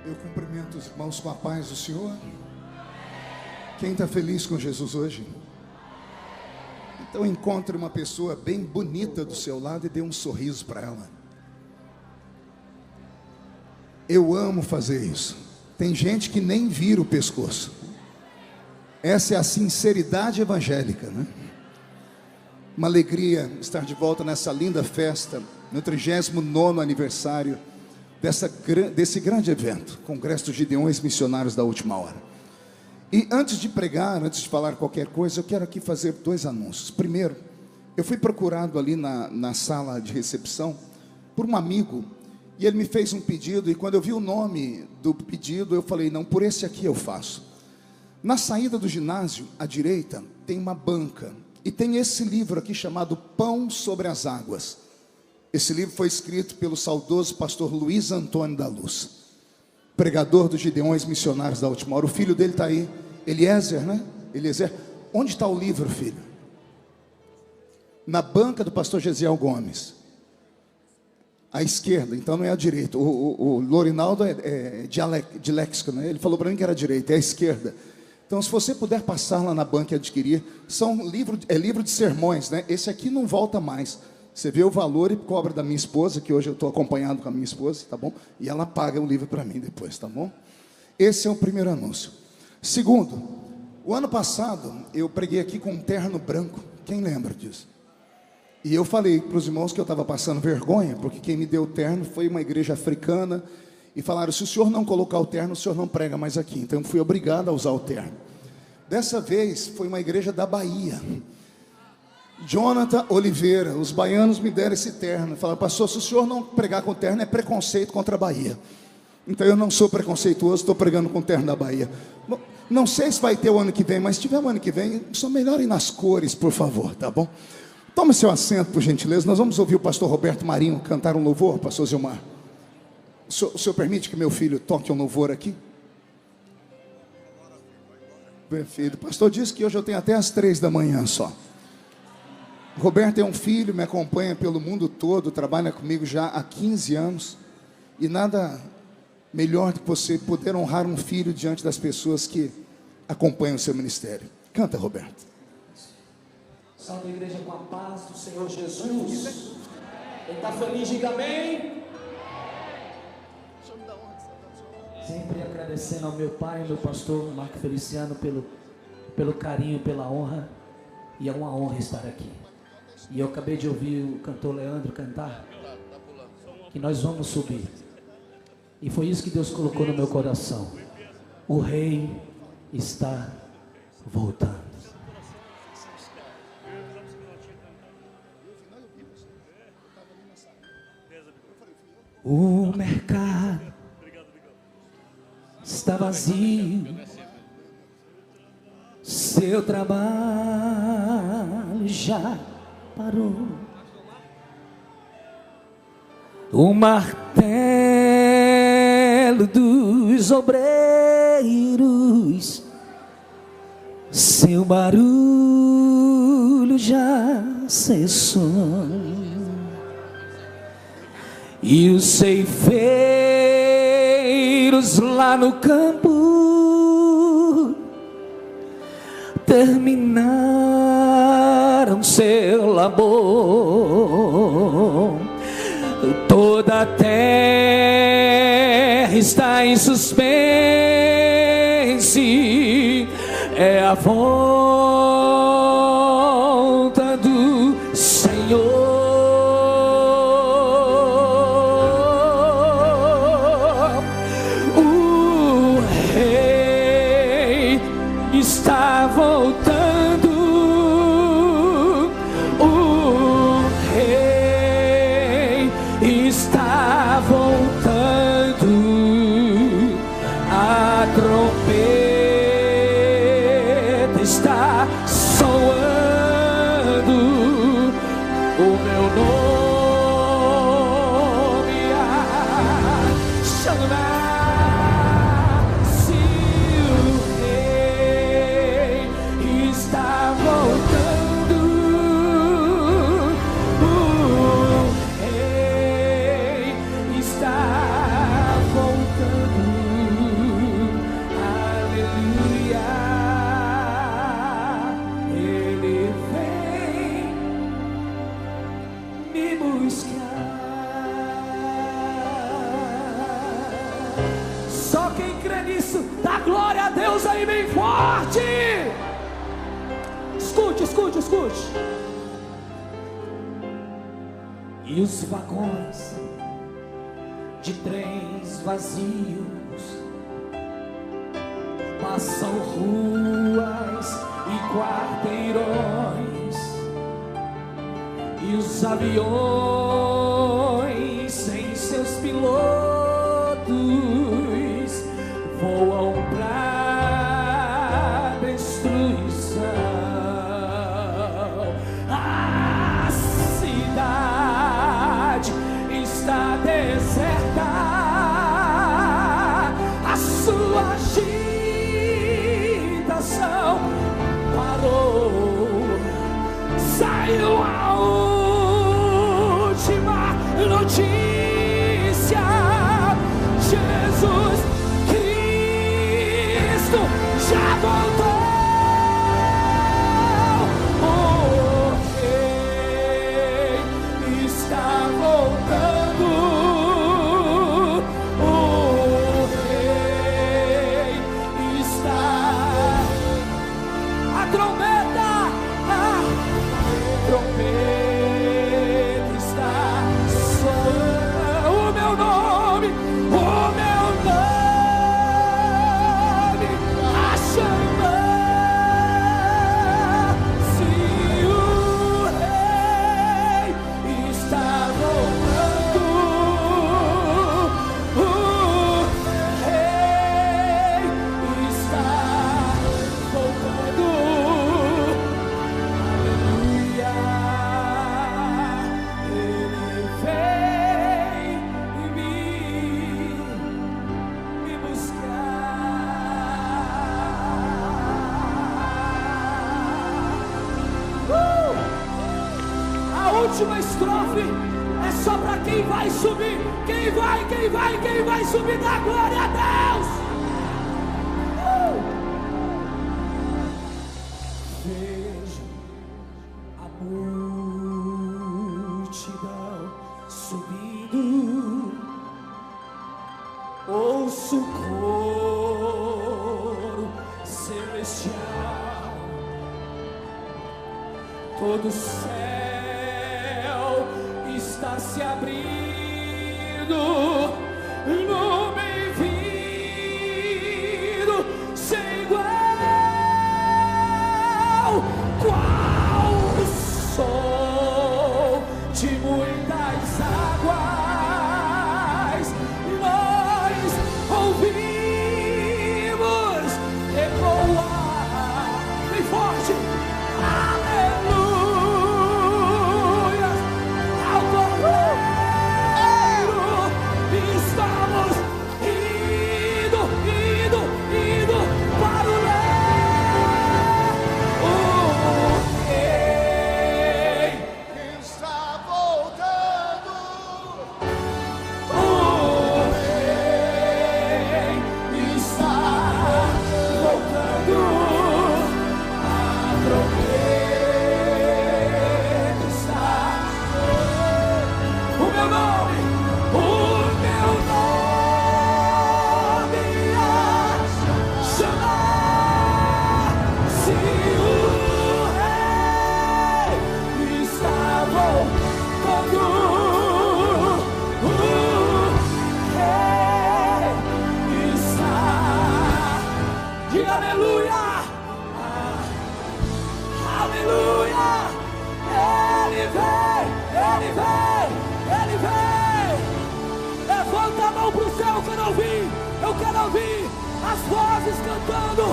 Eu cumprimento os irmãos com a paz do Senhor. Quem está feliz com Jesus hoje? Então encontre uma pessoa bem bonita do seu lado e dê um sorriso para ela. Eu amo fazer isso. Tem gente que nem vira o pescoço. Essa é a sinceridade evangélica, né? Uma alegria estar de volta nessa linda festa, no 39º aniversário desse grande evento, Congresso dos Gideões Missionários da Última Hora. E antes de pregar, antes de falar qualquer coisa, eu quero aqui fazer 2 anúncios. Primeiro, eu fui procurado ali na sala de recepção por um amigo, e ele me fez um pedido, e quando eu vi o nome do pedido, eu falei, não, por esse aqui eu faço. Na saída do ginásio, à direita, tem uma banca, e tem esse livro aqui chamado Pão sobre as Águas. Esse livro foi escrito pelo saudoso pastor Luiz Antônio da Luz, pregador dos Gideões Missionários da Última Hora. O filho dele está aí, Eliezer, né? Eliezer, onde está o livro, filho? Na banca do pastor Gesiel Gomes, à esquerda, então não é à direita. O Lorinaldo é diléxico, né? Ele falou para mim que era à direita, é à esquerda. Então, se você puder passar lá na banca e adquirir, livro de sermões, né? Esse aqui não volta mais. Você vê o valor e cobra da minha esposa, que hoje eu estou acompanhado com a minha esposa, tá bom? E ela paga o livro para mim depois, tá bom? Esse é o primeiro anúncio. Segundo, o ano passado eu preguei aqui com um terno branco. Quem lembra disso? E eu falei para os irmãos que eu estava passando vergonha, porque quem me deu o terno foi uma igreja africana, e falaram, se o senhor não colocar o terno, o senhor não prega mais aqui. Então eu fui obrigado a usar o terno. Dessa vez foi uma igreja da Bahia, Jonathan Oliveira. Os baianos me deram esse terno, falaram, pastor, se o senhor não pregar com terno, é preconceito contra a Bahia. Então eu não sou preconceituoso, estou pregando com o terno da Bahia. Não sei se vai ter o ano que vem, mas se tiver o ano que vem, só melhorem nas cores, por favor, tá bom? Tome seu assento, por gentileza. Nós vamos ouvir o pastor Roberto Marinho cantar um louvor, pastor Zilmar. O senhor permite que meu filho toque um louvor aqui? Perfeito. O pastor disse que hoje eu tenho até às 3 da manhã só. Roberto é um filho, me acompanha pelo mundo todo, trabalha comigo já há 15 anos. E nada melhor do que você poder honrar um filho diante das pessoas que acompanham o seu ministério. Canta, Roberto. Salve a igreja com a paz do Senhor Jesus. Quem está feliz, diga amém. Sempre agradecendo ao meu pai, meu pastor Marco Feliciano, pelo carinho, pela honra. E é uma honra estar aqui. E eu acabei de ouvir o cantor Leandro cantar, que nós vamos subir. E foi isso que Deus colocou no meu coração. O rei está voltando. O mercado está vazio, seu trabalho já parou. O martelo dos obreiros, seu barulho já cessou. E os ceifeiros lá no campo terminaram seu labor. Toda a terra está em suspense. É a volta do Senhor. Está voltando, o rei está voltando, a trombeta está soando, o meu nome chama. Só quem crê nisso, dá glória a Deus aí bem forte. Escute, escute, escute. E os vagões de trens vazios passam ruas e quarteirões, e os aviões sem seus pilotos voam pra destruição. A cidade está deserta, a sua agitação parou. Saiu a última notícia: Jesus Cristo já voltou. O Rei está voltando. O Rei está. A trombeta está soando. O meu nome a chamar. Se o Rei está voltando, o Rei está voltando. Aleluia. Ele vem me buscar. A última estrofe é só para quem vai subir. Quem vai subir, dá glória a Deus. Vejo a multidão subindo, ouço o coro celestial, todo o céu está se abrindo no bem-vindo sem igual, qual o som de muitas águas nós ouvimos ecoar bem forte. Aleluia ao Cordeiro. Estamos indo para o Rei. O Rei está voltando. O Rei está voltando. A trombeta está. O meu nome a chamar. Se o Rei está voltando, o Rei está. Diga aleluia, aleluia. Ele vem, ele vem, ele vem. Levanta a mão pro céu, eu quero ouvir as vozes cantando.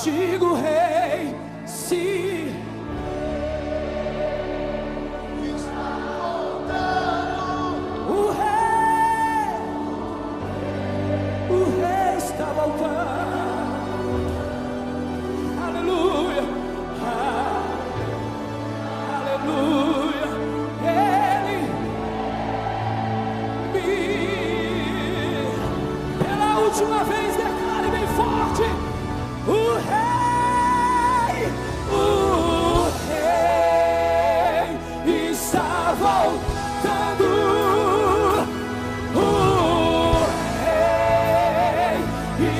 Diga o Rei, se está voltando. O Rei está voltando.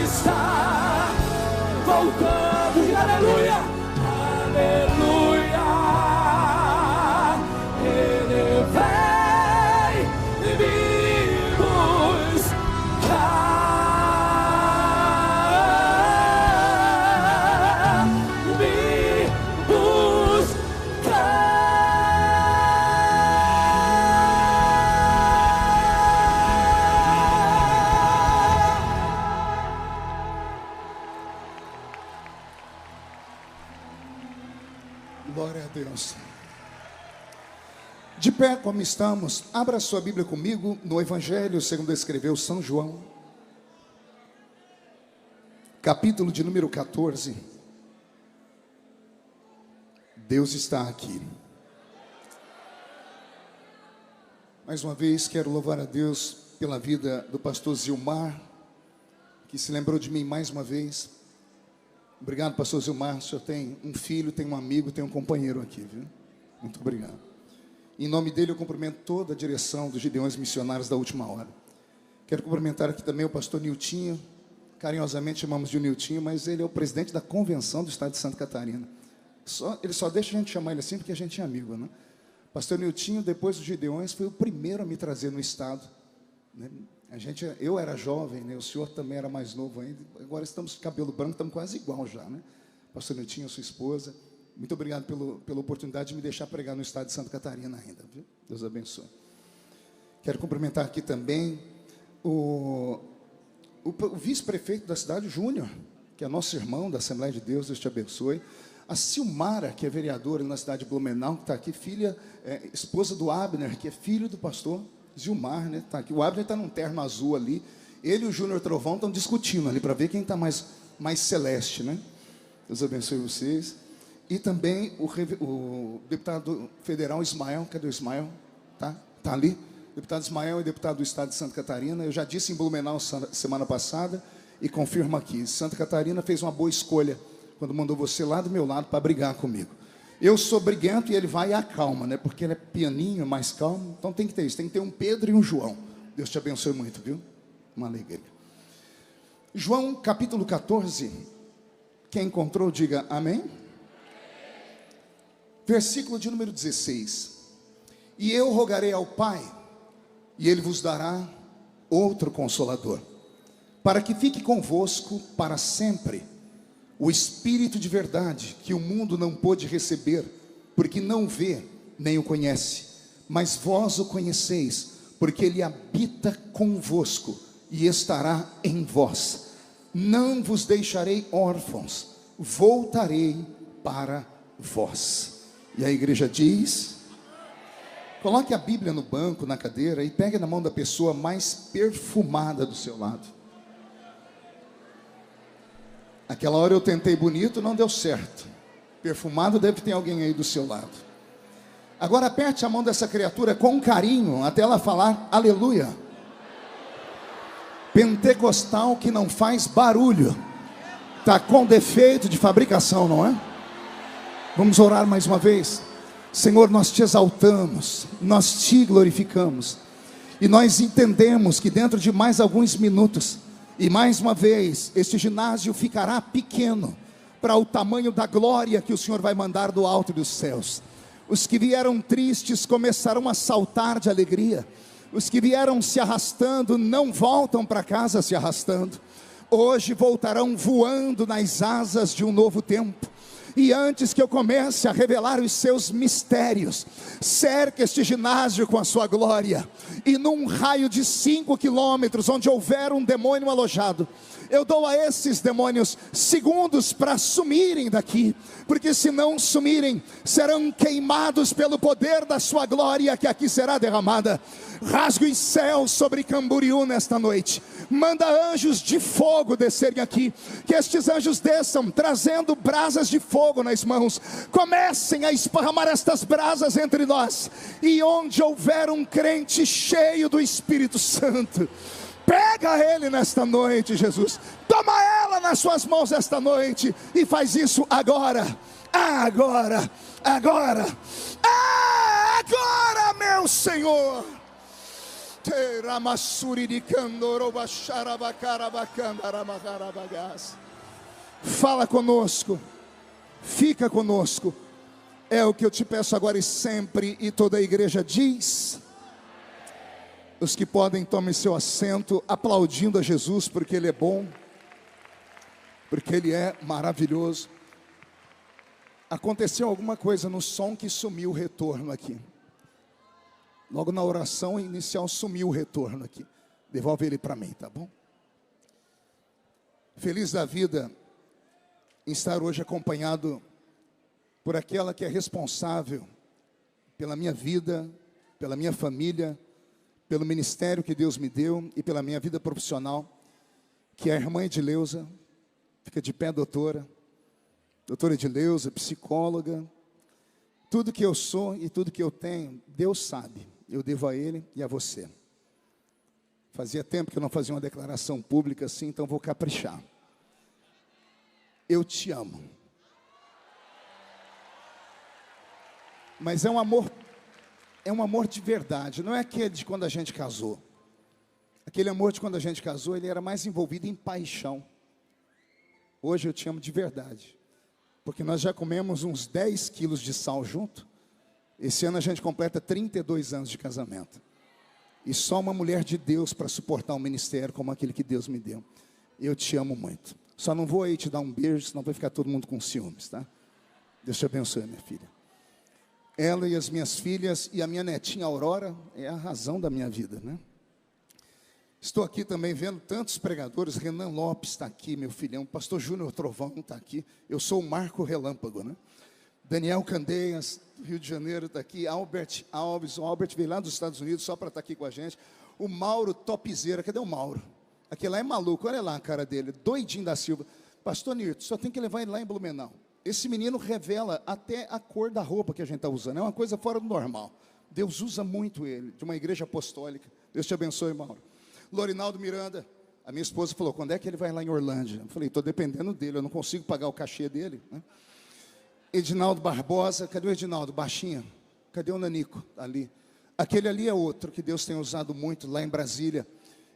está voltando. E aleluia, aleluia, Ele vem me buscar. Glória a Deus. De pé como estamos, abra sua Bíblia comigo no Evangelho segundo escreveu São João, capítulo de número 14. Deus está aqui. Mais uma vez quero louvar a Deus pela vida do pastor Zilmar, que se lembrou de mim mais uma vez. Obrigado, pastor Zilmar. O senhor tem um filho, tem um amigo, tem um companheiro aqui, viu? Muito obrigado. Em nome dele eu cumprimento toda a direção dos Gideões Missionários da Última Hora. Quero cumprimentar aqui também o pastor Niltinho. Carinhosamente chamamos de Niltinho, mas ele é o presidente da convenção do estado de Santa Catarina. Ele só deixa a gente chamar ele assim porque a gente é amigo, né? Pastor Niltinho, depois dos Gideões, foi o primeiro a me trazer no estado, né? Eu era jovem, né? O senhor também era mais novo ainda. Agora estamos com cabelo branco, estamos quase igual já, né? Pastor Niltinho, sua esposa, muito obrigado pela oportunidade de me deixar pregar no estado de Santa Catarina ainda, viu? Deus abençoe. Quero cumprimentar aqui também o vice-prefeito da cidade, Júnior, que é nosso irmão da Assembleia de Deus, Deus te abençoe. A Silmara, que é vereadora na cidade de Blumenau, que está aqui, esposa do Abner, que é filho do pastor Zilmar, né? Tá aqui. O Abner está num terno azul ali. Ele e o Júnior Trovão estão discutindo ali para ver quem está mais celeste, né? Deus abençoe vocês. E também o deputado federal Ismael, cadê o Ismael? Tá ali. Deputado Ismael é deputado do estado de Santa Catarina. Eu já disse em Blumenau semana passada e confirmo aqui. Santa Catarina fez uma boa escolha quando mandou você lá do meu lado para brigar comigo. Eu sou briguento e ele vai e acalma, né? Porque ele é pianinho, mais calmo. Então tem que ter isso, tem que ter um Pedro e um João. Deus te abençoe muito, viu? Uma alegria. João capítulo 14. Quem encontrou, diga amém. Versículo de número 16. E eu rogarei ao Pai, e Ele vos dará outro Consolador, para que fique convosco para sempre, o Espírito de verdade, que o mundo não pôde receber, porque não vê, nem o conhece. Mas vós o conheceis, porque Ele habita convosco, e estará em vós. Não vos deixarei órfãos, voltarei para vós. E a igreja diz: coloque a Bíblia no banco, na cadeira, e pegue na mão da pessoa mais perfumada do seu lado. Aquela hora eu tentei bonito, não deu certo. Perfumado deve ter alguém aí do seu lado. Agora aperte a mão dessa criatura com carinho, até ela falar aleluia. Pentecostal que não faz barulho. Está com defeito de fabricação, não é? Vamos orar mais uma vez. Senhor, nós te exaltamos, nós te glorificamos, e nós entendemos que dentro de mais alguns minutos, e mais uma vez, este ginásio ficará pequeno para o tamanho da glória que o Senhor vai mandar do alto dos céus. Os que vieram tristes começarão a saltar de alegria. Os que vieram se arrastando não voltam para casa se arrastando. Hoje voltarão voando nas asas de um novo tempo. E antes que eu comece a revelar os seus mistérios, cerque este ginásio com a sua glória, e num raio de 5 quilômetros, onde houver um demônio alojado, eu dou a esses demônios segundos para sumirem daqui, porque se não sumirem, serão queimados pelo poder da sua glória que aqui será derramada. Rasgue os céus sobre Camboriú nesta noite, manda anjos de fogo descerem aqui, que estes anjos desçam trazendo brasas de fogo nas mãos, comecem a esparramar estas brasas entre nós, e onde houver um crente cheio do Espírito Santo, pega ele nesta noite, Jesus, toma ela nas suas mãos esta noite, e faz isso agora, agora, agora, agora, meu Senhor. Fala conosco, fica conosco. É o que eu te peço agora e sempre. E toda a igreja diz. Os que podem, tomem seu assento, aplaudindo a Jesus, porque Ele é bom, porque Ele é maravilhoso. Aconteceu alguma coisa no som que sumiu o retorno aqui. Logo na oração inicial sumiu o retorno aqui. Devolve ele para mim, tá bom? Feliz da vida em estar hoje acompanhado por aquela que é responsável pela minha vida, pela minha família, pelo ministério que Deus me deu e pela minha vida profissional, que é a irmã Edileuza. Fica de pé, doutora. Doutora Edileuza, psicóloga. Tudo que eu sou e tudo que eu tenho, Deus sabe. Eu devo a Ele e a você. Fazia tempo que eu não fazia uma declaração pública assim, então vou caprichar. Eu te amo. Mas é um amor de verdade, não é aquele de quando a gente casou. Aquele amor de quando a gente casou, ele era mais envolvido em paixão. Hoje eu te amo de verdade, porque nós já comemos uns 10 quilos de sal junto. Esse ano a gente completa 32 anos de casamento. E só uma mulher de Deus para suportar um ministério como aquele que Deus me deu. Eu te amo muito. Só não vou aí te dar um beijo, senão vai ficar todo mundo com ciúmes, tá? Deus te abençoe, minha filha. Ela e as minhas filhas e a minha netinha Aurora é a razão da minha vida, né? Estou aqui também vendo tantos pregadores. Renan Lopes está aqui, meu filhão. Pastor Júnior Trovão está aqui. Eu sou o Marco Relâmpago, né? Daniel Candeias, do Rio de Janeiro, está aqui. Albert Alves, o Albert veio lá dos Estados Unidos só para estar aqui com a gente. O Mauro Topzeira, cadê o Mauro? Aquele lá é maluco, olha lá a cara dele, doidinho da Silva. Pastor Nirto, só tem que levar ele lá em Blumenau. Esse menino revela até a cor da roupa que a gente está usando, é uma coisa fora do normal. Deus usa muito ele, de uma igreja apostólica. Deus te abençoe, Mauro. Lorinaldo Miranda, a minha esposa falou, quando é que ele vai lá em Orlândia? Eu falei, estou dependendo dele, eu não consigo pagar o cachê dele, né? Edinaldo Barbosa, cadê o Edinaldo? Baixinho, cadê o Nanico? Ali. Aquele ali é outro que Deus tem usado muito lá em Brasília.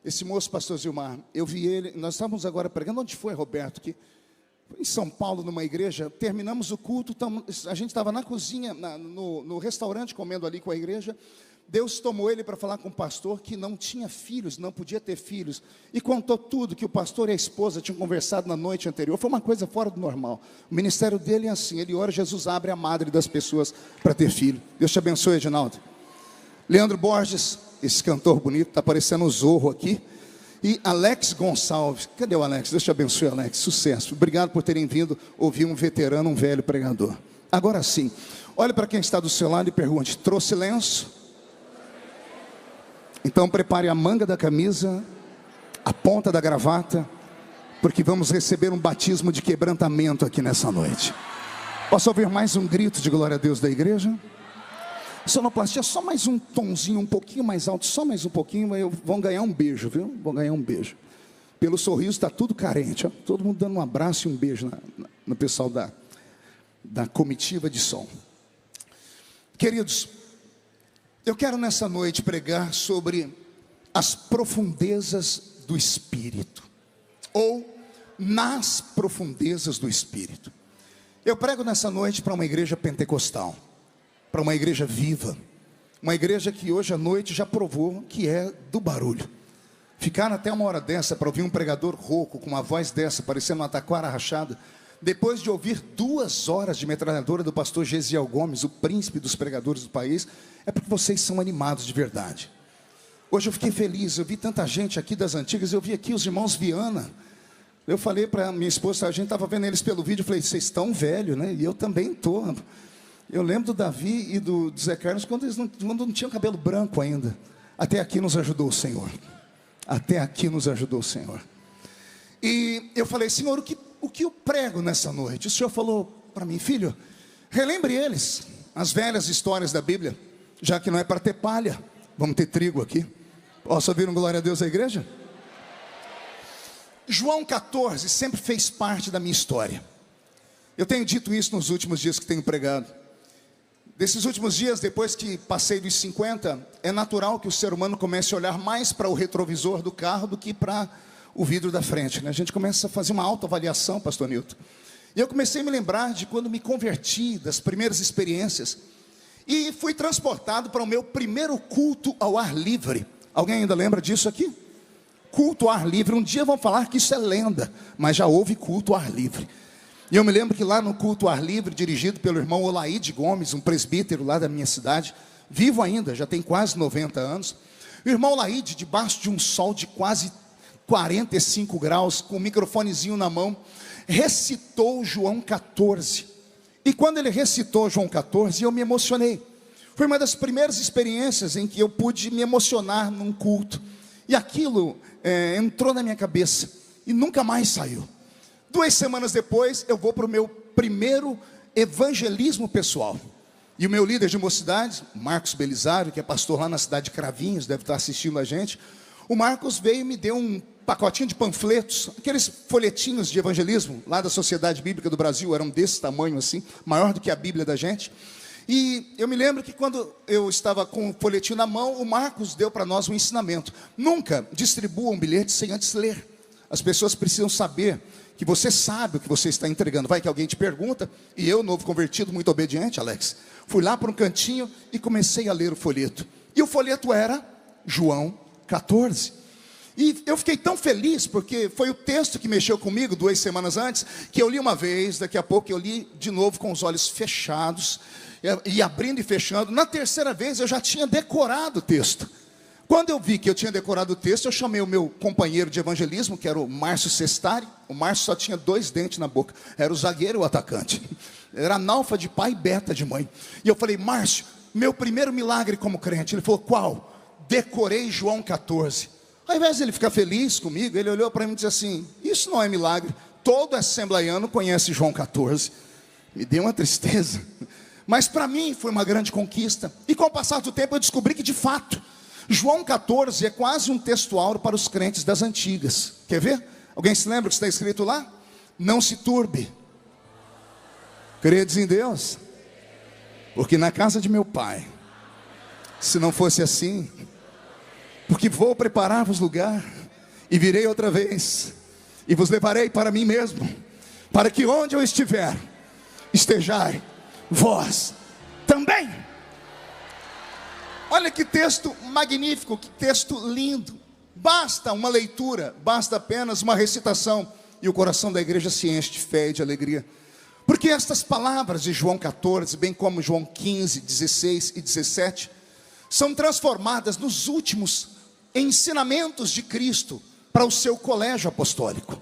Esse moço, pastor Zilmar, eu vi ele, nós estávamos agora pregando, onde foi, Roberto? Que em São Paulo, numa igreja, terminamos o culto, a gente estava na cozinha, no restaurante, comendo ali com a igreja. Deus tomou ele para falar com o pastor que não tinha filhos, não podia ter filhos, e contou tudo que o pastor e a esposa tinham conversado na noite anterior. Foi uma coisa fora do normal. O ministério dele é assim, ele ora, Jesus abre a madre das pessoas para ter filho. Deus te abençoe, Edinaldo. Leandro Borges, esse cantor bonito, está parecendo o Zorro aqui. E Alex Gonçalves, cadê o Alex? Deus te abençoe, Alex, sucesso. Obrigado por terem vindo ouvir um veterano, um velho pregador. Agora sim, olhe para quem está do seu lado e pergunte, trouxe lenço? Então prepare a manga da camisa, a ponta da gravata, porque vamos receber um batismo de quebrantamento aqui nessa noite. Posso ouvir mais um grito de glória a Deus da igreja? Sonoplastia, só mais um tonzinho, um pouquinho mais alto, só mais um pouquinho, vão ganhar um beijo, viu? Vão ganhar um beijo. Pelo sorriso está tudo carente, ó. Todo mundo dando um abraço e um beijo no pessoal da comitiva de som. Queridos, eu quero nessa noite pregar sobre as profundezas do Espírito, ou nas profundezas do Espírito. Eu prego nessa noite para uma igreja pentecostal, para uma igreja viva, uma igreja que hoje à noite já provou que é do barulho. Ficaram até uma hora dessa para ouvir um pregador rouco, com uma voz dessa, parecendo uma taquara rachada, depois de ouvir 2 horas de metralhadora do pastor Gesiel Gomes, o príncipe dos pregadores do país, é porque vocês são animados de verdade. Hoje eu fiquei feliz, eu vi tanta gente aqui das antigas, eu vi aqui os irmãos Viana. Eu falei para minha esposa, a gente estava vendo eles pelo vídeo, eu falei, vocês estão velhos, né? E eu também estou. Eu lembro do Davi e do Zé Carlos, quando eles não tinham cabelo branco ainda. Até aqui nos ajudou o Senhor. Até aqui nos ajudou o Senhor. E eu falei, Senhor, o que eu prego nessa noite? O Senhor falou para mim, filho, relembre eles, as velhas histórias da Bíblia, já que não é para ter palha, vamos ter trigo aqui. Posso ouvir um glória a Deus à igreja? João 14 sempre fez parte da minha história. Eu tenho dito isso nos últimos dias que tenho pregado. Desses últimos dias, depois que passei dos 50, é natural que o ser humano comece a olhar mais para o retrovisor do carro do que para o vidro da frente, né? A gente começa a fazer uma autoavaliação, pastor Nilton. E eu comecei a me lembrar de quando me converti, das primeiras experiências, e fui transportado para o meu primeiro culto ao ar livre. Alguém ainda lembra disso aqui? Culto ao ar livre. Um dia vão falar que isso é lenda, mas já houve culto ao ar livre. E eu me lembro que lá no culto ao ar livre, dirigido pelo irmão Olaide Gomes, um presbítero lá da minha cidade, vivo ainda, já tem quase 90 anos. O irmão Olaide, debaixo de um sol de quase 45 graus, com o microfonezinho na mão, recitou João 14. E quando ele recitou João 14, eu me emocionei. Foi uma das primeiras experiências em que eu pude me emocionar num culto. E aquilo entrou na minha cabeça e nunca mais saiu. 2 semanas depois, eu vou para o meu primeiro evangelismo pessoal. E o meu líder de mocidade, Marcos Belisário, que é pastor lá na cidade de Cravinhos, deve estar assistindo a gente. O Marcos veio e me deu um pacotinho de panfletos, aqueles folhetinhos de evangelismo, lá da Sociedade Bíblica do Brasil, eram desse tamanho assim, maior do que a Bíblia da gente. E eu me lembro que quando eu estava com o folhetinho na mão, o Marcos deu para nós um ensinamento: nunca distribua um bilhete sem antes ler. As pessoas precisam saber que você sabe o que você está entregando. Vai que alguém te pergunta, e eu, novo convertido, muito obediente, Alex, fui lá para um cantinho e comecei a ler o folheto. E o folheto era João 14. E eu fiquei tão feliz, porque foi o texto que mexeu comigo 2 semanas antes, que eu li uma vez, daqui a pouco eu li de novo com os olhos fechados, e abrindo e fechando. Na terceira vez eu já tinha decorado o texto. Quando eu vi que eu tinha decorado o texto, eu chamei o meu companheiro de evangelismo, que era o Márcio Sestari. O Márcio só tinha 2 dentes na boca, era o zagueiro e o atacante. Era analfa de pai e beta de mãe. E eu falei: Márcio, meu primeiro milagre como crente. Ele falou: qual? Decorei João 14. Ao invés de ele ficar feliz comigo, ele olhou para mim e disse assim: isso não é milagre, todo assembleiano conhece João 14. Me deu uma tristeza, mas para mim foi uma grande conquista. E com o passar do tempo eu descobri que de fato João 14 é quase um textual para os crentes das antigas. Quer ver? Alguém se lembra o que está escrito lá? Não se turbe, credes em Deus, porque na casa de meu pai, se não fosse assim, porque vou preparar-vos lugar, e virei outra vez, e vos levarei para mim mesmo, para que onde eu estiver, estejai vós também. Olha que texto magnífico, que texto lindo. Basta uma leitura, basta apenas uma recitação, e o coração da igreja se enche de fé e de alegria. Porque estas palavras de João 14, bem como João 15, 16 e 17, são transformadas nos últimos ensinamentos de Cristo para o seu colégio apostólico.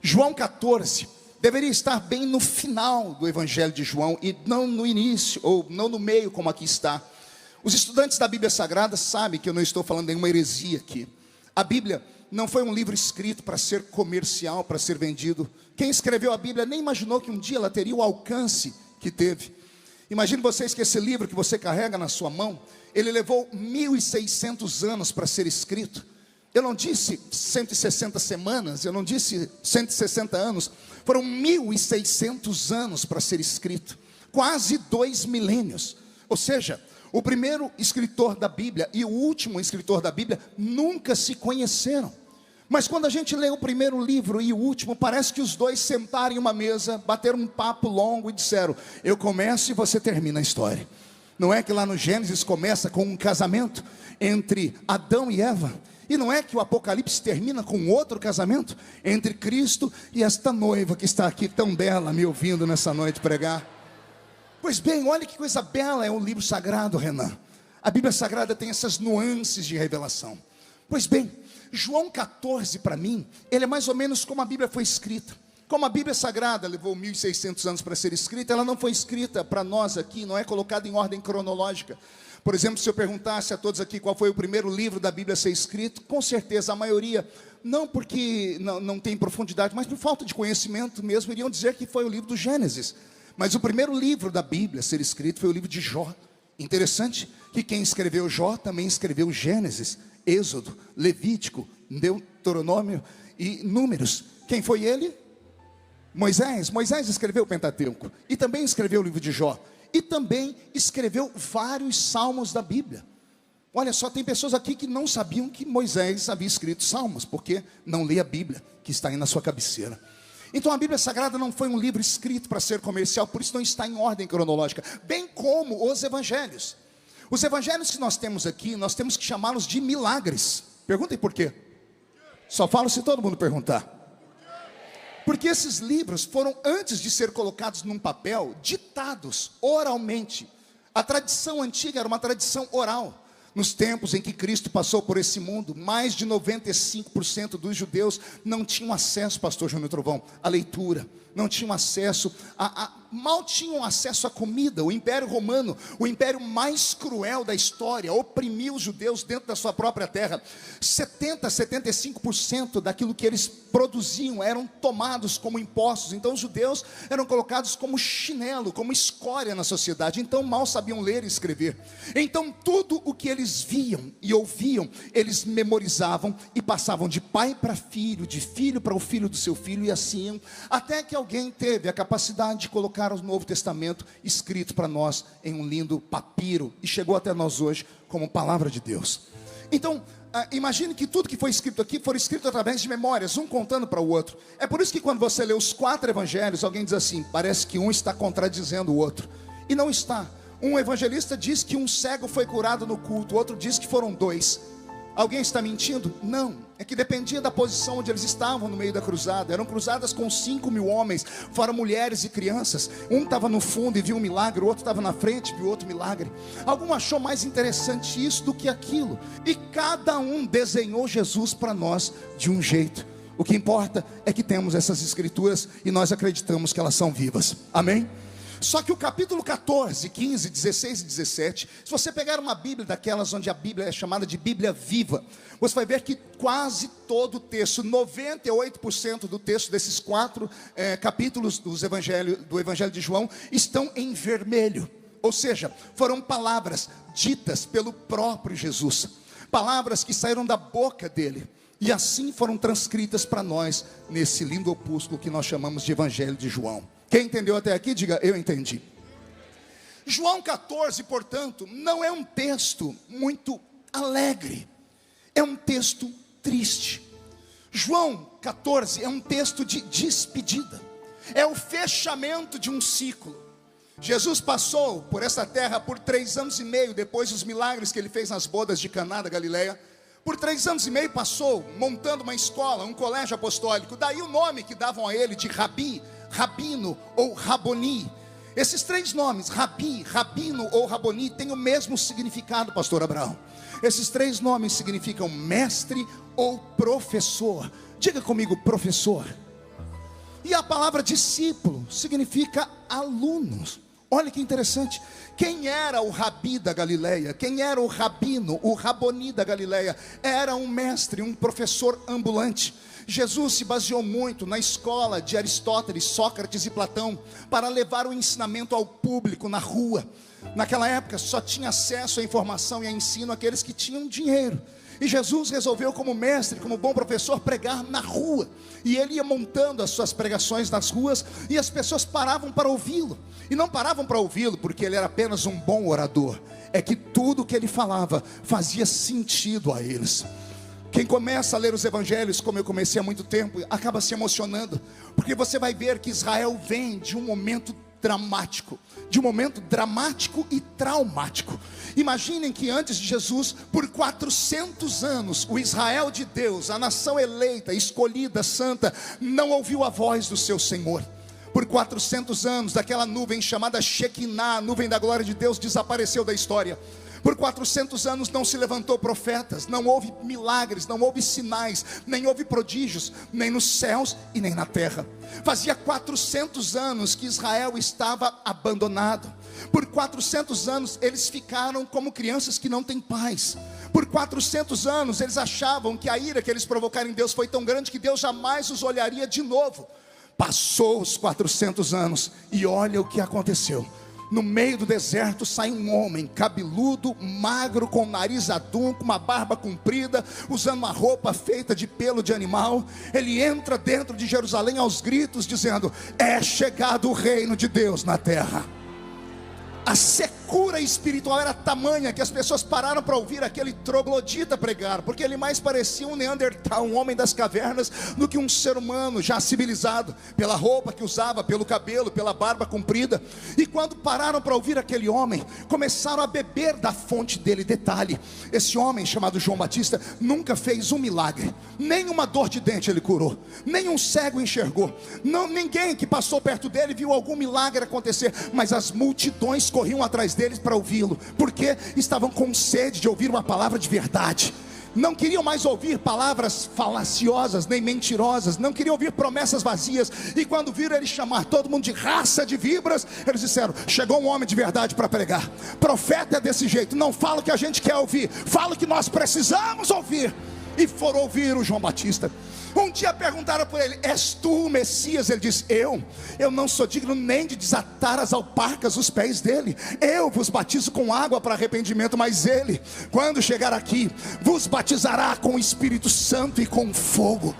João 14 deveria estar bem no final do Evangelho de João, e não no início, ou não no meio, como aqui está. Os estudantes da Bíblia Sagrada sabem que eu não estou falando nenhuma heresia aqui. A Bíblia não foi um livro escrito para ser comercial, para ser vendido. Quem escreveu a Bíblia nem imaginou que um dia ela teria o alcance que teve. Imagine vocês que esse livro que você carrega na sua mão, ele levou 1.600 anos para ser escrito. Eu não disse 160 semanas, eu não disse 160 anos, foram 1.600 anos para ser escrito, quase 2 milênios. Ou seja, o primeiro escritor da Bíblia e o último escritor da Bíblia nunca se conheceram. Mas quando a gente lê o primeiro livro e o último, parece que os dois sentaram em uma mesa, bateram um papo longo e disseram: eu começo e você termina a história. Não é que lá no Gênesis começa com um casamento entre Adão e Eva? E não é que o Apocalipse termina com outro casamento entre Cristo e esta noiva que está aqui tão bela me ouvindo nessa noite pregar? Pois bem, olha que coisa bela é o livro sagrado, Renan. A Bíblia Sagrada tem essas nuances de revelação. Pois bem, João 14 para mim, ele é mais ou menos como a Bíblia foi escrita. Como a Bíblia Sagrada levou 1.600 anos para ser escrita, ela não foi escrita para nós aqui, não é colocada em ordem cronológica. Por exemplo, se eu perguntasse a todos aqui qual foi o primeiro livro da Bíblia a ser escrito, com certeza a maioria, não porque não tem profundidade, mas por falta de conhecimento mesmo, iriam dizer que foi o livro do Gênesis. Mas o primeiro livro da Bíblia a ser escrito foi o livro de Jó. Interessante que quem escreveu Jó também escreveu Gênesis, Êxodo, Levítico, Deuteronômio e Números. Quem foi ele? Moisés. Moisés escreveu o Pentateuco e também escreveu o livro de Jó. e também escreveu vários salmos da Bíblia. Olha só, tem pessoas aqui que não sabiam que Moisés havia escrito salmos, porque não lê a Bíblia, que está aí na sua cabeceira. Então a Bíblia Sagrada não foi um livro escrito para ser comercial, por isso não está em ordem cronológica, bem como os evangelhos. Os evangelhos que nós temos aqui, nós temos que chamá-los de milagres. Perguntem por quê? Só falo se todo mundo perguntar. Porque esses livros foram, antes de ser colocados num papel, ditados oralmente. A tradição antiga era uma tradição oral. Nos tempos em que Cristo passou por esse mundo, mais de 95% dos judeus não tinham acesso, pastor Júnior Trovão, à leitura, não tinham acesso, mal tinham acesso à comida. O Império Romano, o império mais cruel da história, oprimiu os judeus dentro da sua própria terra. 75% daquilo que eles produziam eram tomados como impostos. Então os judeus eram colocados como chinelo, como escória na sociedade. Então mal sabiam ler e escrever. Então tudo o que eles viam e ouviam, eles memorizavam e passavam de pai para filho, de filho para o filho do seu filho, e assim, até que alguém teve a capacidade de colocar o Novo Testamento escrito para nós em um lindo papiro, e chegou até nós hoje como palavra de Deus. Então, imagine que tudo que foi escrito aqui foi escrito através de memórias, um contando para o outro. É por isso que quando você lê os 4 evangelhos, alguém diz assim, parece que um está contradizendo o outro, e não está. Um evangelista diz que um cego foi curado no culto, o outro diz que foram 2. Alguém está mentindo? Não, é que dependia da posição onde eles estavam no meio da cruzada. Eram cruzadas com 5.000 homens, fora mulheres e crianças. Um estava no fundo e viu um milagre, o outro estava na frente e viu outro milagre. Algum achou mais interessante isso do que aquilo, e cada um desenhou Jesus para nós de um jeito. O que importa é que temos essas escrituras e nós acreditamos que elas são vivas, amém? Só que o capítulo 14, 15, 16 e 17, se você pegar uma Bíblia daquelas onde a Bíblia é chamada de Bíblia viva, você vai ver que quase todo o texto, 98% do texto desses 4 capítulos do Evangelho de João, estão em vermelho. Ou seja, foram palavras ditas pelo próprio Jesus, palavras que saíram da boca dele, e assim foram transcritas para nós nesse lindo opúsculo que nós chamamos de Evangelho de João. Quem entendeu até aqui, diga, eu entendi. João 14, portanto, não é um texto muito alegre, é um texto triste. João 14 é um texto de despedida, é o fechamento de um ciclo. Jesus passou por essa terra por 3 anos e meio, depois dos milagres que ele fez nas bodas de Caná da Galileia. Por 3 anos e meio passou montando uma escola, um colégio apostólico. Daí o nome que davam a ele de Rabi, Rabino ou Raboni. Esses 3 nomes, Rabi, Rabino ou Raboni, têm o mesmo significado, pastor Abraão. Esses 3 nomes significam mestre ou professor. Diga comigo, professor. E a palavra discípulo significa alunos. Olha que interessante. Quem era o Rabi da Galileia? Quem era o Rabino, o Raboni da Galileia? Era um mestre, um professor ambulante. Jesus se baseou muito na escola de Aristóteles, Sócrates e Platão para levar o ensinamento ao público na rua. Naquela época só tinha acesso à informação e a ensino aqueles que tinham dinheiro. E Jesus resolveu, como mestre, como bom professor, pregar na rua. E ele ia montando as suas pregações nas ruas, e as pessoas paravam para ouvi-lo. E não paravam para ouvi-lo porque ele era apenas um bom orador, é que tudo que ele falava fazia sentido a eles. Quem começa a ler os evangelhos, como eu comecei há muito tempo, acaba se emocionando, porque você vai ver que Israel vem de um momento dramático, e traumático. Imaginem que antes de Jesus, por 400 anos, o Israel de Deus, a nação eleita, escolhida, santa, não ouviu a voz do seu Senhor. Por 400 anos, daquela nuvem chamada Shekinah, a nuvem da glória de Deus, desapareceu da história. Por 400 anos não se levantou profetas, não houve milagres, não houve sinais, nem houve prodígios, nem nos céus e nem na terra. Fazia 400 anos que Israel estava abandonado. Por 400 anos eles ficaram como crianças que não têm pais. Por 400 anos eles achavam que a ira que eles provocaram em Deus foi tão grande que Deus jamais os olharia de novo. Passou os 400 anos e olha o que aconteceu. No meio do deserto sai um homem cabeludo, magro, com o nariz adunco, uma barba comprida, usando uma roupa feita de pelo de animal. Ele entra dentro de Jerusalém aos gritos, dizendo: é chegado o reino de Deus na terra. A secura espiritual era tamanha que as pessoas pararam para ouvir aquele troglodita pregar, porque ele mais parecia um Neandertal, um homem das cavernas, do que um ser humano já civilizado, pela roupa que usava, pelo cabelo, pela barba comprida. E quando pararam para ouvir aquele homem, começaram a beber da fonte dele. Detalhe: esse homem chamado João Batista nunca fez um milagre, nem uma dor de dente ele curou, nem um cego enxergou, ninguém que passou perto dele viu algum milagre acontecer, mas as multidões corriam atrás deles para ouvi-lo, porque estavam com sede de ouvir uma palavra de verdade. Não queriam mais ouvir palavras falaciosas nem mentirosas, não queriam ouvir promessas vazias. E quando viram ele chamar todo mundo de raça de víboras, eles disseram: chegou um homem de verdade para pregar. Profeta é desse jeito, não fala o que a gente quer ouvir, fala o que nós precisamos ouvir. E foram ouvir o João Batista. Um dia perguntaram por ele: és tu o Messias? Ele disse: eu não sou digno nem de desatar as alparcas dos pés dele. Eu vos batizo com água para arrependimento, mas ele, quando chegar aqui, vos batizará com o Espírito Santo e com fogo.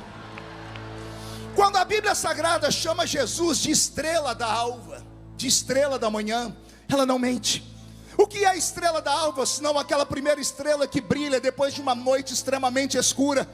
Quando a Bíblia Sagrada chama Jesus de estrela da alva, de estrela da manhã, ela não mente. O que é a estrela da alva, senão aquela primeira estrela que brilha depois de uma noite extremamente escura?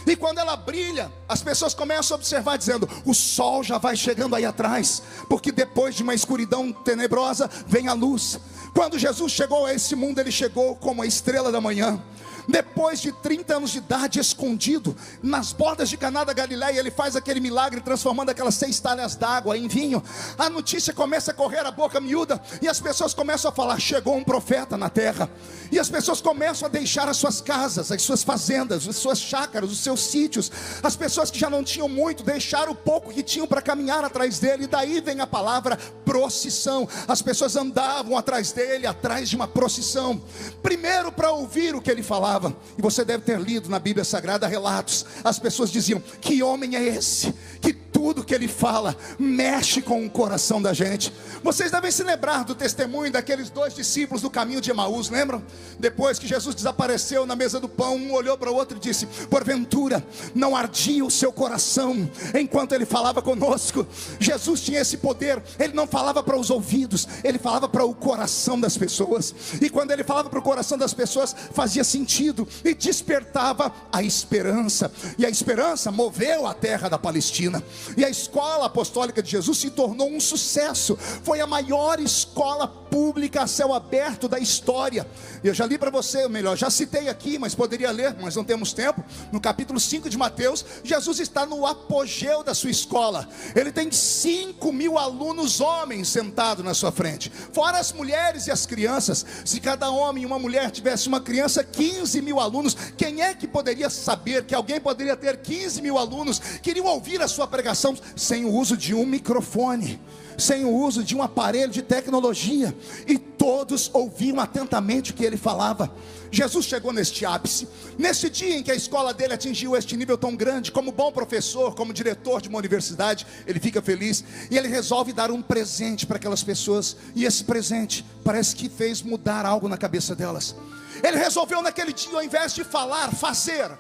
E quando ela brilha, as pessoas começam a observar, dizendo: o sol já vai chegando aí atrás, porque depois de uma escuridão tenebrosa vem a luz. Quando Jesus chegou a esse mundo, ele chegou como a estrela da manhã. Depois de 30 anos de idade, escondido nas bordas de Caná da Galileia, ele faz aquele milagre, transformando aquelas 6 talhas d'água em vinho. A notícia começa a correr a boca miúda, e as pessoas começam a falar: chegou um profeta na terra. E as pessoas começam a deixar as suas casas, as suas fazendas, as suas chácaras, os seus sítios. As pessoas que já não tinham muito, deixaram o pouco que tinham para caminhar atrás dele. E daí vem a palavra procissão. As pessoas andavam atrás dele, atrás de uma procissão, primeiro para ouvir o que ele falava. E você deve ter lido na Bíblia Sagrada relatos. As pessoas diziam: que homem é esse, que tudo que ele fala mexe com o coração da gente. Vocês devem se lembrar do testemunho daqueles 2 discípulos do caminho de Emaús, lembram? Depois que Jesus desapareceu na mesa do pão, um olhou para o outro e disse: porventura não ardia o seu coração enquanto ele falava conosco? Jesus tinha esse poder. Ele não falava para os ouvidos, ele falava para o coração das pessoas. E quando ele falava para o coração das pessoas, fazia sentido e despertava a esperança. E a esperança moveu a terra da Palestina. E a escola apostólica de Jesus se tornou um sucesso. Foi a maior escola pública a céu aberto da história. Eu já li para você, ou melhor, já citei aqui, mas poderia ler, mas não temos tempo. No capítulo 5 de Mateus, Jesus está no apogeu da sua escola. Ele tem 5.000 alunos homens sentados na sua frente, fora as mulheres e as crianças. Se cada homem e uma mulher tivesse uma criança, 15.000 alunos. Quem é que poderia saber que alguém poderia ter 15.000 alunos que iriam ouvir a sua pregação sem o uso de um microfone, sem o uso de um aparelho de tecnologia? E todos ouviam atentamente o que ele falava. Jesus chegou neste ápice, nesse dia em que a escola dele atingiu este nível tão grande. Como bom professor, como diretor de uma universidade, ele fica feliz, e ele resolve dar um presente para aquelas pessoas. E esse presente parece que fez mudar algo na cabeça delas. Ele resolveu naquele dia, ao invés de falar, fazer.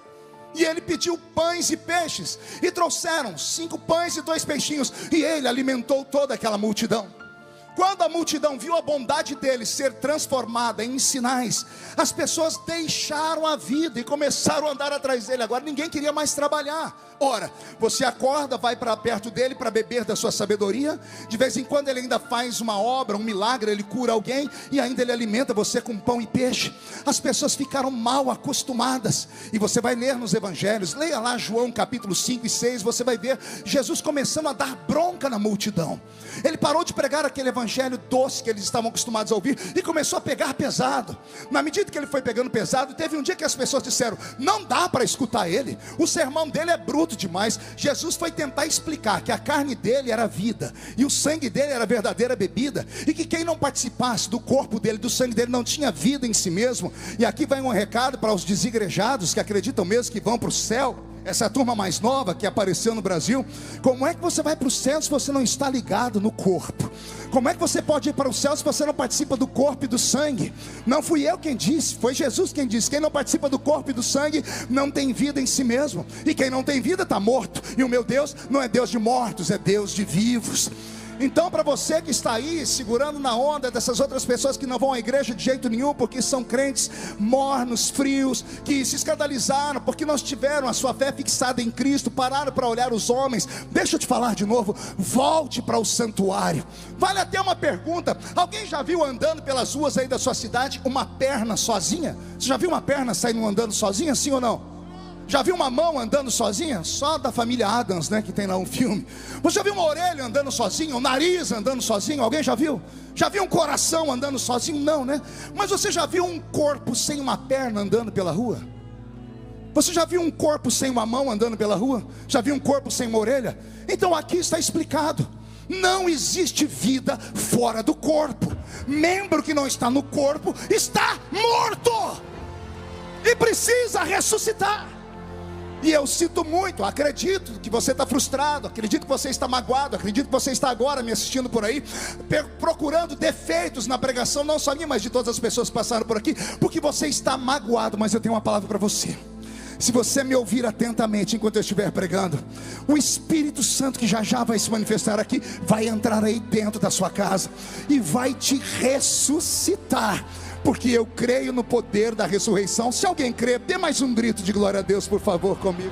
E ele pediu pães e peixes, e trouxeram 5 pães e 2 peixinhos, e ele alimentou toda aquela multidão. Quando a multidão viu a bondade dele ser transformada em sinais, as pessoas deixaram a vida e começaram a andar atrás dele. Agora ninguém queria mais trabalhar. Ora, você acorda, vai para perto dele para beber da sua sabedoria. De vez em quando ele ainda faz uma obra, um milagre, ele cura alguém, e ainda ele alimenta você com pão e peixe. As pessoas ficaram mal acostumadas. E você vai ler nos evangelhos, leia lá João capítulo 5 e 6, você vai ver Jesus começando a dar bronca na multidão. Ele parou de pregar aquele evangelho doce que eles estavam acostumados a ouvir, e começou a pegar pesado. Na medida que ele foi pegando pesado, teve um dia que as pessoas disseram: não dá para escutar ele, o sermão dele é bruto demais. Jesus foi tentar explicar que a carne dele era vida, e o sangue dele era a verdadeira bebida, e que quem não participasse do corpo dele, do sangue dele, não tinha vida em si mesmo. E aqui vai um recado para os desigrejados que acreditam mesmo que vão para o céu. Essa turma mais nova que apareceu no Brasil: como é que você vai para o céu se você não está ligado no corpo? Como é que você pode ir para o céu se você não participa do corpo e do sangue? Não fui eu quem disse, foi Jesus quem disse: quem não participa do corpo e do sangue não tem vida em si mesmo, e quem não tem vida está morto. E o meu Deus não é Deus de mortos, é Deus de vivos. Então, para você que está aí segurando na onda dessas outras pessoas que não vão à igreja de jeito nenhum, porque são crentes mornos, frios, que se escandalizaram porque não tiveram a sua fé fixada em Cristo, pararam para olhar os homens, deixa eu te falar de novo, volte para o santuário. Vale até uma pergunta: alguém já viu andando pelas ruas aí da sua cidade uma perna sozinha? Você já viu uma perna saindo andando sozinha, sim ou não? Já viu uma mão andando sozinha? Só da família Addams, né, que tem lá um filme. Você já viu uma orelha andando sozinha? Um nariz andando sozinho? Alguém já viu? Já viu um coração andando sozinho? Não, né? Mas você já viu um corpo sem uma perna andando pela rua? Você já viu um corpo sem uma mão andando pela rua? Já viu um corpo sem uma orelha? Então aqui está explicado: não existe vida fora do corpo. Membro que não está no corpo está morto e precisa ressuscitar. E eu sinto muito, acredito que você está frustrado, acredito que você está magoado, acredito que você está agora me assistindo por aí, procurando defeitos na pregação, não só minha, mas de todas as pessoas que passaram por aqui, porque você está magoado. Mas eu tenho uma palavra para você: se você me ouvir atentamente enquanto eu estiver pregando, o Espírito Santo, que já já vai se manifestar aqui, vai entrar aí dentro da sua casa e vai te ressuscitar, porque eu creio no poder da ressurreição. Se alguém crê, dê mais um grito de glória a Deus, por favor, comigo.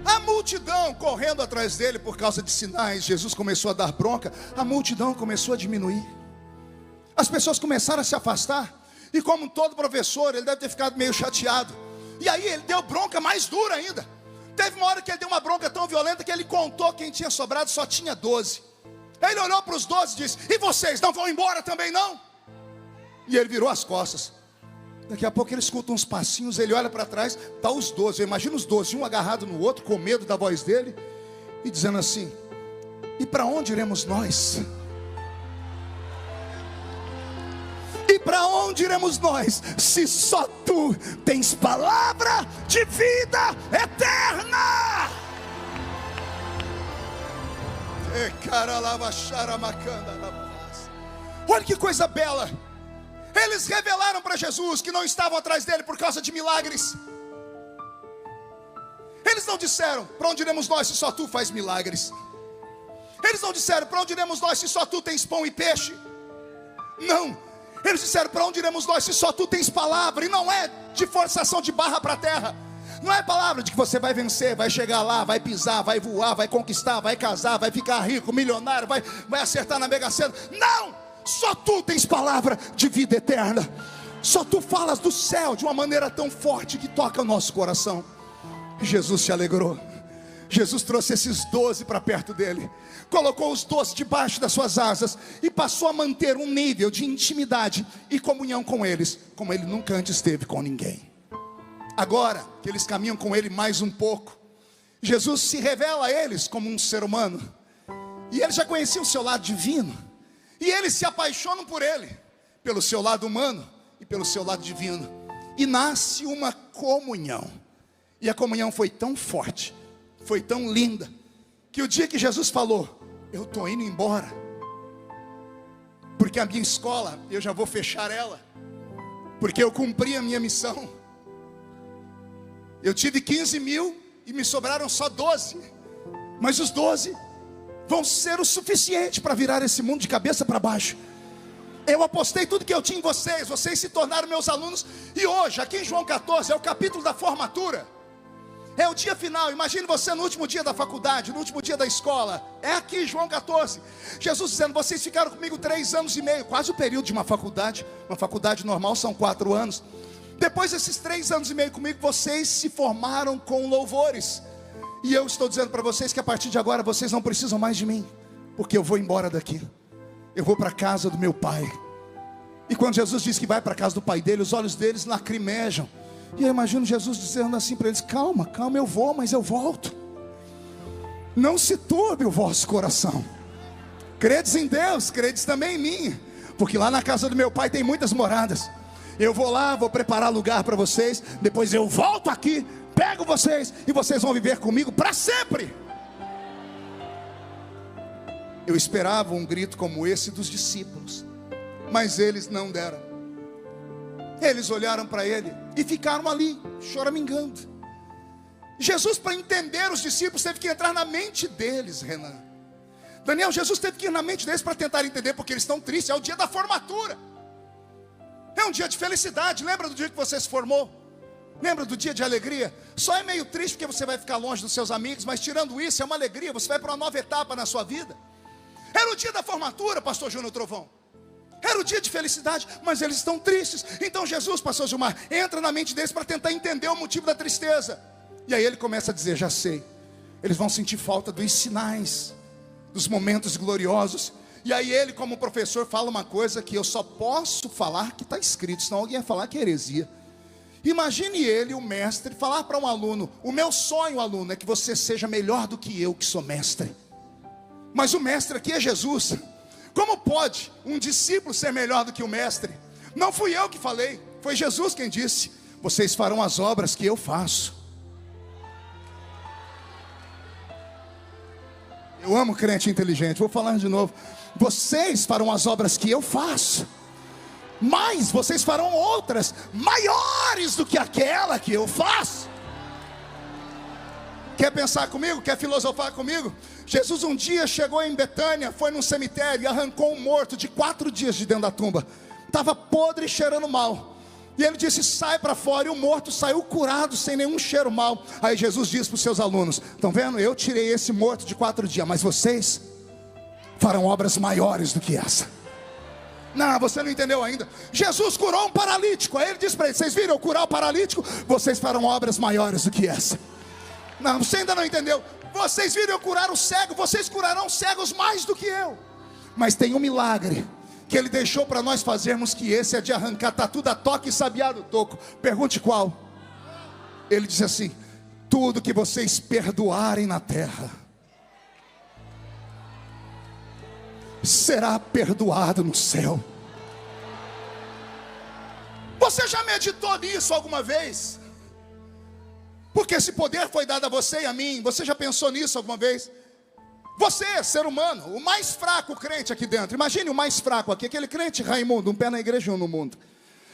A multidão correndo atrás dele por causa de sinais. Jesus começou a dar bronca, a multidão começou a diminuir, as pessoas começaram a se afastar. E como todo professor, ele deve ter ficado meio chateado. E aí ele deu bronca mais dura ainda. Teve uma hora que ele deu uma bronca tão violenta que ele contou quem tinha sobrado, só tinha 12. Aí ele olhou para os 12 e disse: e vocês não vão embora também não? E ele virou as costas. Daqui a pouco ele escuta uns passinhos, ele olha para trás, está os 12. Eu imagino os 12, um agarrado no outro, com medo da voz dele, e dizendo assim: e para onde iremos nós? E para onde iremos nós, se só tu tens palavra de vida eterna? Olha que coisa bela. Eles revelaram para Jesus que não estavam atrás dele por causa de milagres. Eles não disseram: para onde iremos nós se só tu faz milagres? Eles não disseram: para onde iremos nós se só tu tens pão e peixe? Não. Eles disseram: para onde iremos nós se só tu tens palavra? E não é de forçação de barra para a terra. Não é palavra de que você vai vencer, vai chegar lá, vai pisar, vai voar, vai conquistar, vai casar, vai ficar rico, milionário, vai acertar na Mega Sena. Não! Só tu tens palavra de vida eterna. Só tu falas do céu de uma maneira tão forte que toca o nosso coração. Jesus se alegrou. Jesus trouxe esses 12 para perto dele, colocou os 12 debaixo das suas asas e passou a manter um nível de intimidade e comunhão com eles, como ele nunca antes teve com ninguém. Agora que eles caminham com ele mais um pouco, Jesus se revela a eles como um ser humano, e eles já conheciam o seu lado divino, e eles se apaixonam por ele, pelo seu lado humano e pelo seu lado divino, e nasce uma comunhão. E a comunhão foi tão forte, foi tão linda, que o dia que Jesus falou: eu estou indo embora, porque a minha escola, eu já vou fechar ela, porque eu cumpri a minha missão. Eu tive 15 mil e me sobraram só 12, mas os 12 vão ser o suficiente para virar esse mundo de cabeça para baixo. Eu apostei tudo que eu tinha em vocês, vocês se tornaram meus alunos. E hoje, aqui em João 14, é o capítulo da formatura, é o dia final. Imagine você no último dia da faculdade, no último dia da escola. É aqui João 14, Jesus dizendo: vocês ficaram comigo 3 anos e meio, quase o período de uma faculdade. Uma faculdade normal são 4 anos. Depois desses 3 anos e meio comigo, vocês se formaram com louvores. E eu estou dizendo para vocês que a partir de agora vocês não precisam mais de mim, porque eu vou embora daqui, eu vou para a casa do meu pai. E quando Jesus diz que vai para a casa do pai dele, os olhos deles lacrimejam. E eu imagino Jesus dizendo assim para eles: calma, calma, eu vou, mas eu volto. Não se turbe o vosso coração. Credes em Deus, credes também em mim, porque lá na casa do meu pai tem muitas moradas. Eu vou lá, vou preparar lugar para vocês, depois eu volto aqui, pego vocês e vocês vão viver comigo para sempre. Eu esperava um grito como esse dos discípulos, mas eles não deram. Eles olharam para ele e ficaram ali, choramingando. Jesus, para entender os discípulos, teve que entrar na mente deles, Renan. Daniel, Jesus teve que ir na mente deles para tentar entender, porque eles estão tristes. É o dia da formatura, é um dia de felicidade. Lembra do dia que você se formou? Lembra do dia de alegria? Só é meio triste porque você vai ficar longe dos seus amigos, mas tirando isso, é uma alegria. Você vai para uma nova etapa na sua vida. Era o dia da formatura, pastor Júnior Trovão. Era o dia de felicidade, mas eles estão tristes. Então Jesus, pastor Gilmar, entra na mente deles para tentar entender o motivo da tristeza. E aí ele começa a dizer, já sei, eles vão sentir falta dos sinais, dos momentos gloriosos. E aí ele, como professor, fala uma coisa que eu só posso falar que está escrito, senão alguém ia falar que é heresia. Imagine ele, o mestre, falar para um aluno, o meu sonho, aluno, é que você seja melhor do que eu, que sou mestre. Mas o mestre aqui é Jesus. Como pode um discípulo ser melhor do que o mestre? Não fui eu que falei, foi Jesus quem disse, vocês farão as obras que eu faço. Eu amo crente inteligente, vou falar de novo. Vocês farão as obras que eu faço, mas vocês farão outras maiores do que aquela que eu faço. Quer pensar comigo? Quer filosofar comigo? Jesus um dia chegou em Betânia, foi num cemitério e arrancou um morto de 4 dias de dentro da tumba. Estava podre e cheirando mal. E ele disse, sai para fora. E o morto saiu curado, sem nenhum cheiro mal. Aí Jesus disse para os seus alunos, estão vendo? Eu tirei esse morto de 4 dias, mas vocês farão obras maiores do que essa. Não, você não entendeu ainda. Jesus curou um paralítico. Aí ele disse para eles, vocês viram eu curar o paralítico? Vocês farão obras maiores do que essa. Não, você ainda não entendeu. Vocês viram eu curar o cego, vocês curarão cegos mais do que eu. Mas tem um milagre que ele deixou para nós fazermos, que esse é de arrancar tatu da toca e sabiá do toco. Pergunte qual. Ele disse assim, tudo que vocês perdoarem na terra será perdoado no céu. Você já meditou nisso alguma vez? Porque esse poder foi dado a você e a mim. Você já pensou nisso alguma vez? Você, ser humano, o mais fraco crente aqui dentro. Imagine o mais fraco aqui, aquele crente Raimundo, um pé na igreja e um no mundo.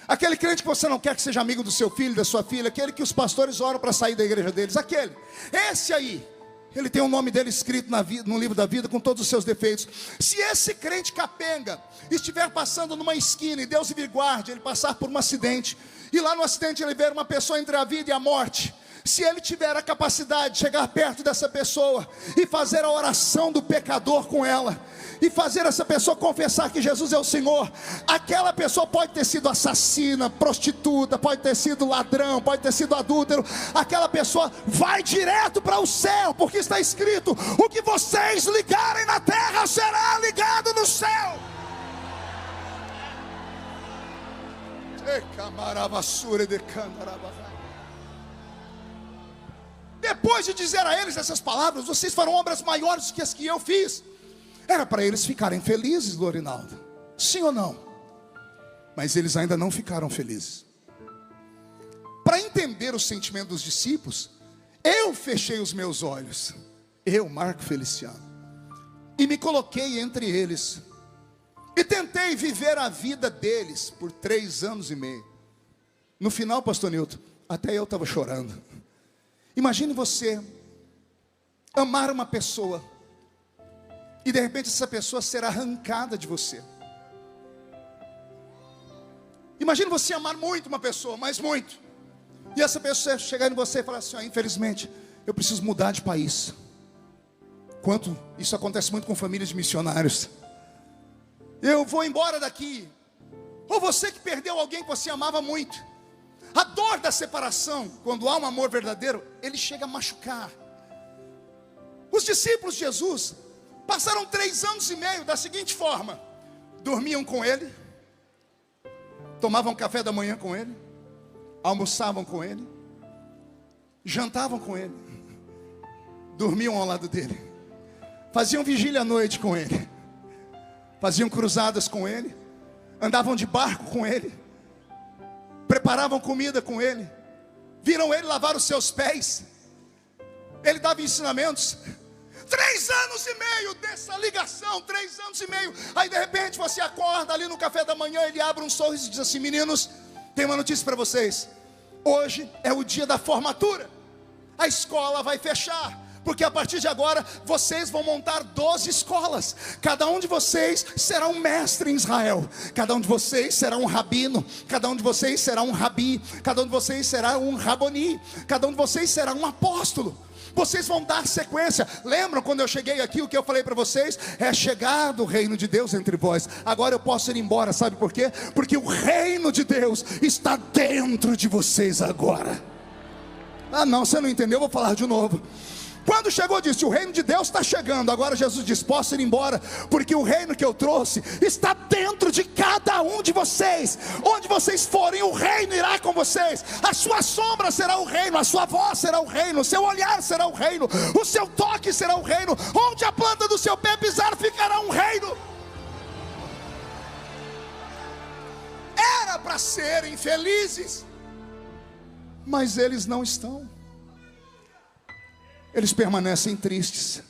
Aquele crente que você não quer que seja amigo do seu filho, da sua filha. Aquele que os pastores oram para sair da igreja deles. Aquele, esse aí, ele tem o nome dele escrito no livro da vida, com todos os seus defeitos. Se esse crente capenga estiver passando numa esquina, e Deus me guarde, ele passar por um acidente, e lá no acidente ele ver uma pessoa entre a vida e a morte, se ele tiver a capacidade de chegar perto dessa pessoa e fazer a oração do pecador com ela, e fazer essa pessoa confessar que Jesus é o Senhor, aquela pessoa pode ter sido assassina, prostituta, pode ter sido ladrão, pode ter sido adúltero, aquela pessoa vai direto para o céu, porque está escrito, o que vocês ligarem na terra será ligado no céu. Depois de dizer a eles essas palavras, vocês farão obras maiores do que as que eu fiz. Era para eles ficarem felizes, Lorinaldo. Sim ou não? Mas eles ainda não ficaram felizes. Para entender o sentimento dos discípulos, eu fechei os meus olhos. Eu, Marco Feliciano. E me coloquei entre eles. E tentei viver a vida deles por 3 anos e meio. No final, pastor Nilton, até eu estava chorando. Imagine você amar uma pessoa e de repente essa pessoa ser arrancada de você. Imagine você amar muito uma pessoa, mas muito, e essa pessoa chegar em você e falar assim, infelizmente eu preciso mudar de país. Quanto isso acontece muito com famílias de missionários. Eu vou embora daqui. Ou você que perdeu alguém que você amava muito. A dor da separação, quando há um amor verdadeiro, ele chega a machucar. Os discípulos de Jesus passaram 3 anos e meio da seguinte forma: dormiam com ele, tomavam café da manhã com ele, almoçavam com ele, jantavam com ele, dormiam ao lado dele, faziam vigília à noite com ele, faziam cruzadas com ele, andavam de barco com ele, preparavam comida com ele, viram ele lavar os seus pés, ele dava ensinamentos. 3 anos e meio dessa ligação, 3 anos e meio. Aí de repente você acorda ali no café da manhã, ele abre um sorriso e diz assim: meninos, tem uma notícia para vocês. Hoje é o dia da formatura. a escola vai fechar. Porque a partir de agora, vocês vão montar 12 escolas. Cada um de vocês será um mestre em Israel. Cada um de vocês será um rabino. Cada um de vocês será um rabi. Cada um de vocês será um raboni. Cada um de vocês será um apóstolo. Vocês vão dar sequência. Lembram quando eu cheguei aqui, o que eu falei para vocês? É chegado o reino de Deus entre vós. Agora eu posso ir embora, sabe por quê? Porque o reino de Deus está dentro de vocês agora. Ah não, você não entendeu, eu vou falar de novo. Quando chegou, disse: o reino de Deus está chegando. Agora Jesus diz: posso ir embora, porque o reino que eu trouxe está dentro de cada um de vocês. Onde vocês forem, o reino irá com vocês. A sua sombra será o reino, a sua voz será o reino, o seu olhar será o reino, o seu toque será o reino. Onde a planta do seu pé pisar, ficará um reino. Era para serem felizes, mas eles não estão. Eles permanecem tristes.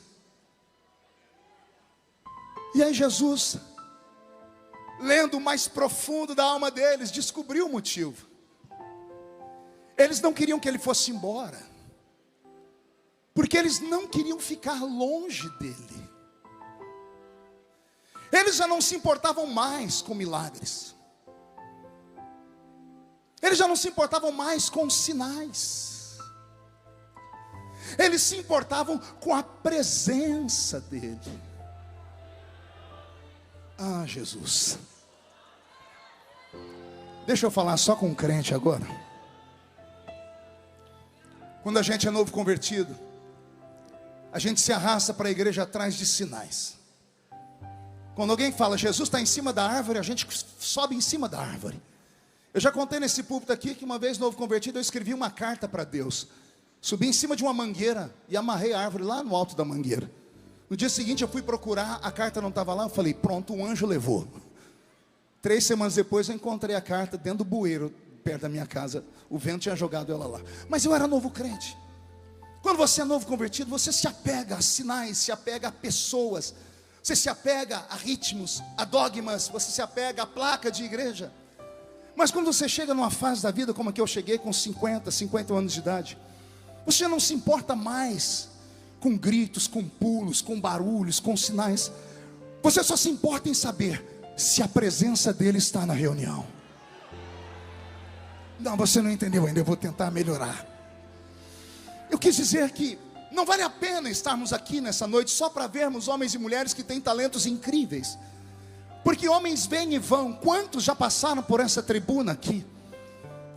E aí Jesus, lendo o mais profundo da alma deles, descobriu o motivo. Eles não queriam que ele fosse embora, porque eles não queriam ficar longe dele. Eles já não se importavam mais com milagres. Eles já não se importavam mais com sinais. Eles se importavam com a presença dele. Ah, Jesus. Deixa eu falar só com um crente agora. Quando a gente é novo convertido, a gente se arrasta para a igreja atrás de sinais. Quando alguém fala: Jesus está em cima da árvore, a gente sobe em cima da árvore. Eu já contei nesse púlpito aqui que uma vez, novo convertido, eu escrevi uma carta para Deus. Subi em cima de uma mangueira e amarrei a árvore lá no alto da mangueira. No dia seguinte eu fui procurar, a carta não estava lá. Eu falei: pronto, um anjo levou. 3 semanas depois eu encontrei a carta dentro do bueiro, perto da minha casa. O vento tinha jogado ela lá. Mas eu era novo crente. Quando você é novo convertido, você se apega a sinais, se apega a pessoas, você se apega a ritmos, a dogmas, você se apega a placa de igreja. Mas quando você chega numa fase da vida como a que eu cheguei, com 50 anos de idade, você não se importa mais com gritos, com pulos, com barulhos, com sinais. Você só se importa em saber se a presença dele está na reunião. Não, você não entendeu ainda, eu vou tentar melhorar. Eu quis dizer que não vale a pena estarmos aqui nessa noite só para vermos homens e mulheres que têm talentos incríveis. Porque homens vêm e vão. Quantos já passaram por essa tribuna aqui?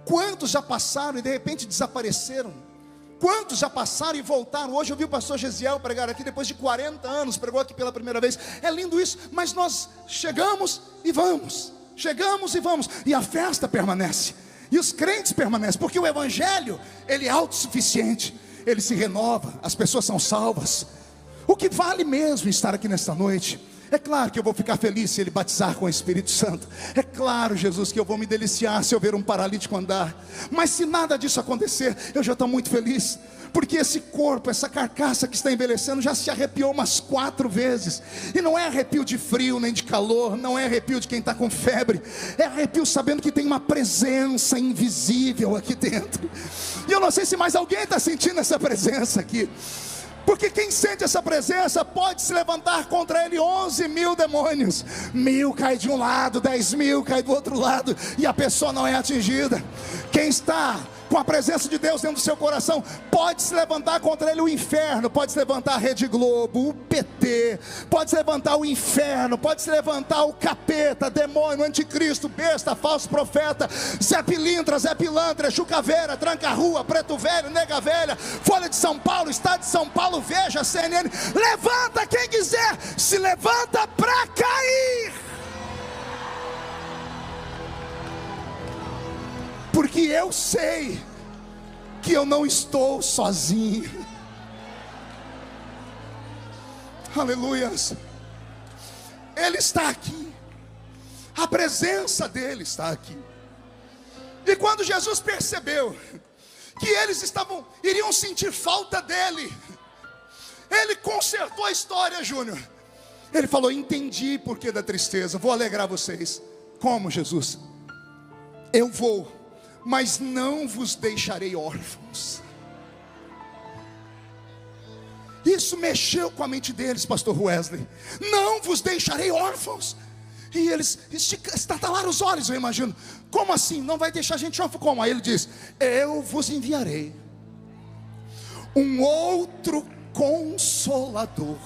Quantos já passaram e de repente desapareceram? Quantos já passaram e voltaram? Hoje eu vi o pastor Gesiel pregar aqui, depois de 40 anos, pregou aqui pela primeira vez. É lindo isso, mas nós chegamos e vamos. Chegamos e vamos, e a festa permanece, e os crentes permanecem, porque o evangelho, ele é autossuficiente, ele se renova, as pessoas são salvas. O que vale mesmo estar aqui nesta noite? É claro que eu vou ficar feliz se ele batizar com o Espírito Santo. É claro, Jesus, que eu vou me deliciar se eu ver um paralítico andar. Mas se nada disso acontecer, eu já estou muito feliz. Porque esse corpo, essa carcaça que está envelhecendo, já se arrepiou umas 4 vezes. E não é arrepio de frio nem de calor, não é arrepio de quem está com febre. É arrepio sabendo que tem uma presença invisível aqui dentro. E eu não sei se mais alguém está sentindo essa presença aqui. Porque quem sente essa presença pode se levantar contra ele 11.000 demônios. 1.000 cai de um lado, 10.000 cai do outro lado, e a pessoa não é atingida. Quem está com a presença de Deus dentro do seu coração pode se levantar contra ele o inferno. Pode se levantar a Rede Globo, o PT, pode se levantar o inferno, pode se levantar o capeta, demônio, anticristo, besta, falso profeta, Zé Pilintra, Zé Pilantra, Chucaveira, Tranca-Rua, Preto Velho, Nega Velha, Folha de São Paulo, Estado de São Paulo, Veja, CNN. Levanta quem quiser, se levanta para cair. Porque eu sei que eu não estou sozinho. Aleluias. Ele está aqui. A presença dele está aqui. E quando Jesus percebeu que eles iriam sentir falta dele, ele consertou a história, Júnior. Ele falou: entendi por que da tristeza, vou alegrar vocês. Como, Jesus? Eu vou, mas não vos deixarei órfãos. isso mexeu com a mente deles, pastor Wesley. Não vos deixarei órfãos. E eles estatalaram os olhos, eu imagino. Como assim? Não vai deixar a gente órfão? Como? Aí ele diz: eu vos enviarei um outro Consolador.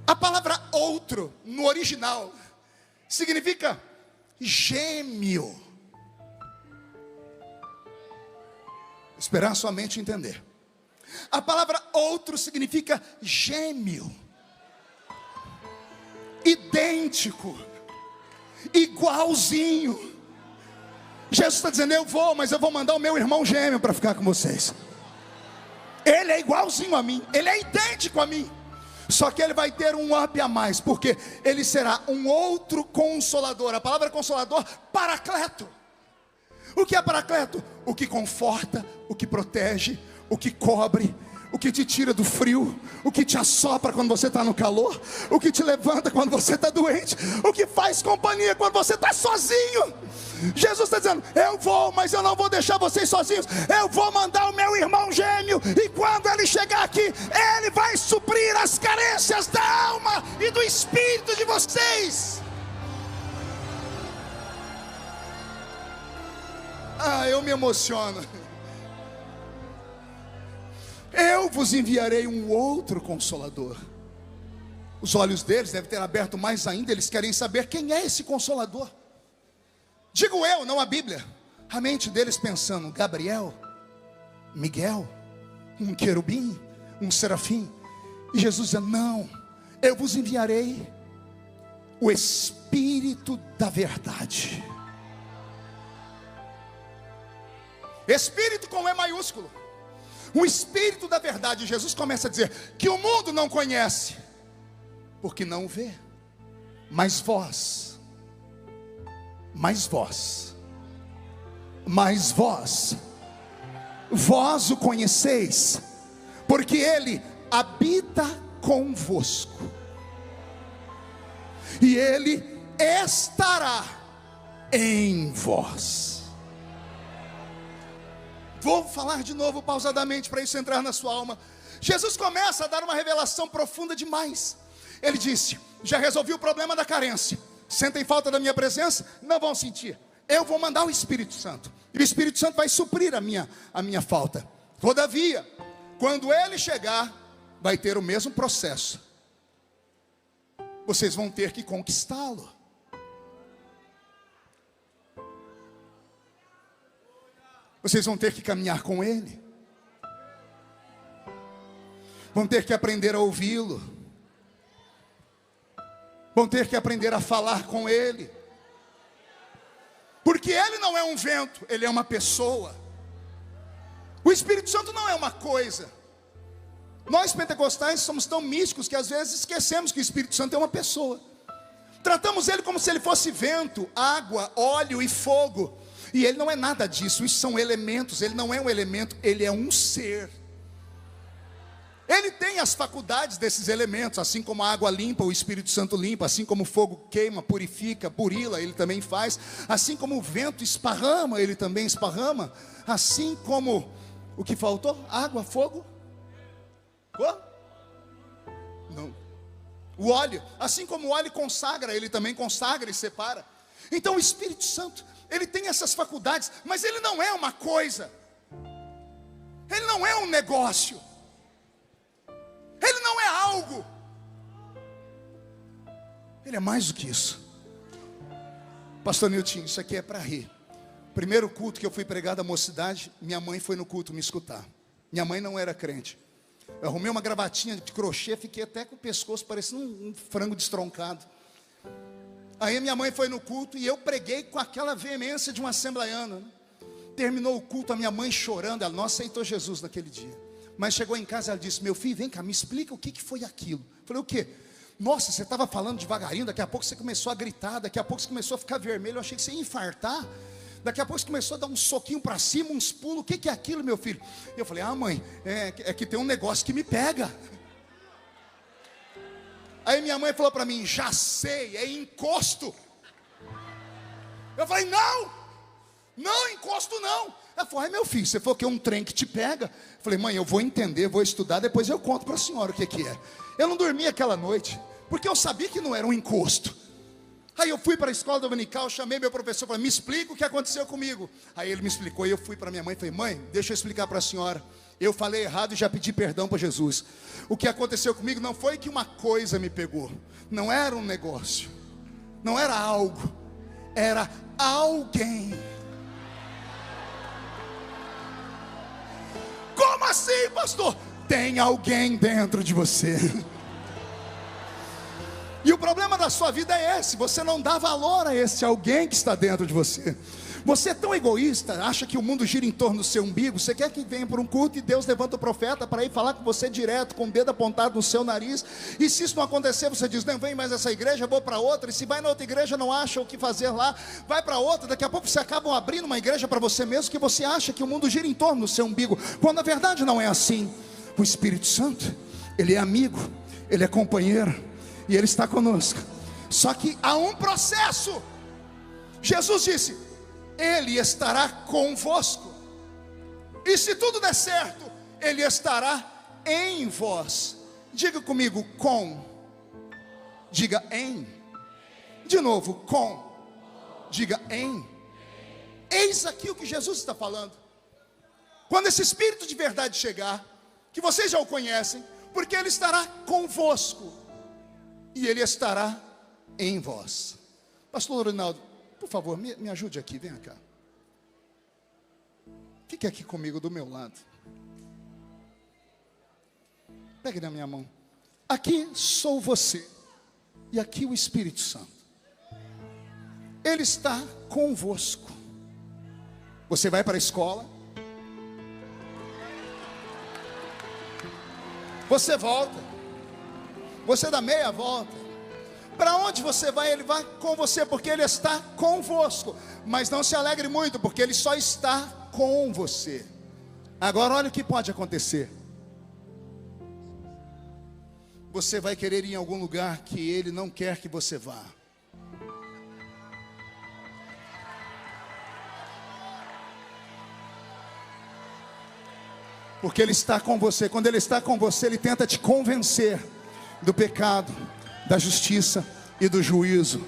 A palavra outro, no original, significa gêmeo. Esperar a sua mente entender. A palavra outro significa gêmeo, idêntico, igualzinho. Jesus está dizendo: eu vou, mas eu vou mandar o meu irmão gêmeo para ficar com vocês. Ele é igualzinho a mim, ele é idêntico a mim. Só que ele vai ter um up a mais, porque ele será um outro consolador. A palavra consolador, paracleto. O que é paracleto? O que conforta, o que protege, o que cobre, o que te tira do frio, o que te assopra quando você está no calor, o que te levanta quando você está doente, o que faz companhia quando você está sozinho. Jesus está dizendo: eu vou, mas eu não vou deixar vocês sozinhos. Eu vou mandar o meu irmão gêmeo, e quando ele chegar aqui, ele vai suprir as carências da alma e do espírito de vocês. Eu me emociono. Eu vos enviarei um outro Consolador. Os olhos deles devem ter aberto mais ainda. Eles querem saber quem é esse Consolador. Digo eu, não a Bíblia. A mente deles pensando: Gabriel, Miguel, um querubim, um serafim. E Jesus diz: não, eu vos enviarei o Espírito da verdade. Espírito com E maiúsculo. O Espírito da verdade. Jesus começa a dizer que o mundo não conhece, porque não o vê. Mas vós o conheceis, porque Ele habita convosco, e Ele estará em vós. Vou falar de novo pausadamente para isso entrar na sua alma. Jesus começa a dar uma revelação profunda demais. Ele disse: já resolvi o problema da carência. Sentem falta da minha presença? Não vão sentir. Eu vou mandar o Espírito Santo, e o Espírito Santo vai suprir a minha falta. Todavia, quando Ele chegar, vai ter o mesmo processo. Vocês vão ter que conquistá-lo. Vocês vão ter que caminhar com Ele. Vão ter que aprender a ouvi-lo. Vão ter que aprender a falar com Ele. Porque Ele não é um vento, Ele é uma pessoa. O Espírito Santo não é uma coisa. Nós pentecostais somos tão místicos que às vezes esquecemos que o Espírito Santo é uma pessoa. Tratamos Ele como se Ele fosse vento, água, óleo e fogo. E Ele não é nada disso. Isso são elementos. Ele não é um elemento, Ele é um ser. Ele tem as faculdades desses elementos. Assim como a água limpa, o Espírito Santo limpa. Assim como o fogo queima, purifica, burila, Ele também faz. Assim como o vento esparrama, Ele também esparrama. Assim como, o que faltou? Água, fogo? Não. O óleo. Assim como o óleo consagra, Ele também consagra e separa. Então o Espírito Santo, Ele tem essas faculdades, mas Ele não é uma coisa. Ele não é um negócio. Ele não é algo. Ele é mais do que isso. Pastor Nilton, isso aqui é para rir. Primeiro culto que eu fui pregar da mocidade, minha mãe foi no culto me escutar. Minha mãe não era crente. Eu arrumei uma gravatinha de crochê, fiquei até com o pescoço parecendo um frango destroncado. Aí minha mãe foi no culto e eu preguei com aquela veemência de um assembleiano. Terminou o culto, a minha mãe chorando. Ela não aceitou Jesus naquele dia. Mas chegou em casa e ela disse: meu filho, vem cá, me explica o que foi aquilo. Eu falei: o quê? Nossa, você estava falando devagarinho, daqui a pouco você começou a gritar, daqui a pouco você começou a ficar vermelho, eu achei que você ia infartar. Daqui a pouco você começou a dar um soquinho para cima, uns pulos, o que é aquilo, meu filho? E eu falei: mãe, é que tem um negócio que me pega. Aí minha mãe falou para mim: já sei, é encosto. Eu falei: não, encosto não. Ela falou: ai, meu filho, você falou que é um trem que te pega. Eu falei: mãe, eu vou entender, vou estudar, depois eu conto para a senhora o que é. Eu não dormi aquela noite, porque eu sabia que não era um encosto. Aí eu fui para a escola dominical, chamei meu professor, falei: me explica o que aconteceu comigo. Aí ele me explicou, e eu fui para minha mãe e falei: mãe, deixa eu explicar para a senhora. Eu falei errado e já pedi perdão para Jesus. O que aconteceu comigo não foi que uma coisa me pegou, não era um negócio, não era algo, era alguém. Como assim, pastor? Tem alguém dentro de você. E o problema da sua vida é esse: você não dá valor a esse alguém que está dentro de você. Você é tão egoísta, acha que o mundo gira em torno do seu umbigo. Você quer que venha para um culto e Deus levanta o profeta para ir falar com você direto, com o dedo apontado no seu nariz. E se isso não acontecer, você diz: não vem mais essa igreja, vou para outra. E se vai na outra igreja, não acha o que fazer lá, vai para outra. Daqui a pouco você acaba abrindo uma igreja para você mesmo, que você acha que o mundo gira em torno do seu umbigo, quando na verdade não é assim. O Espírito Santo, ele é amigo, ele é companheiro, e ele está conosco. Só que há um processo. Jesus disse: ele estará convosco, e se tudo der certo, ele estará em vós. Diga comigo: com. Diga em. De novo: com. Diga em. Eis aqui o que Jesus está falando. Quando esse Espírito de verdade chegar, que vocês já o conhecem, porque ele estará convosco e ele estará em vós. Pastor Ronaldo, por favor, me ajude aqui, venha cá. Fique aqui comigo do meu lado. Pegue na minha mão. Aqui sou você, e aqui o Espírito Santo. Ele está convosco. Você vai para a escola, você volta, você dá meia volta. Para onde você vai, ele vai com você, porque ele está convosco. Mas não se alegre muito, porque ele só está com você. Agora olha o que pode acontecer. Você vai querer ir em algum lugar que ele não quer que você vá. Porque ele está com você. Quando ele está com você, ele tenta te convencer do pecado, da justiça e do juízo.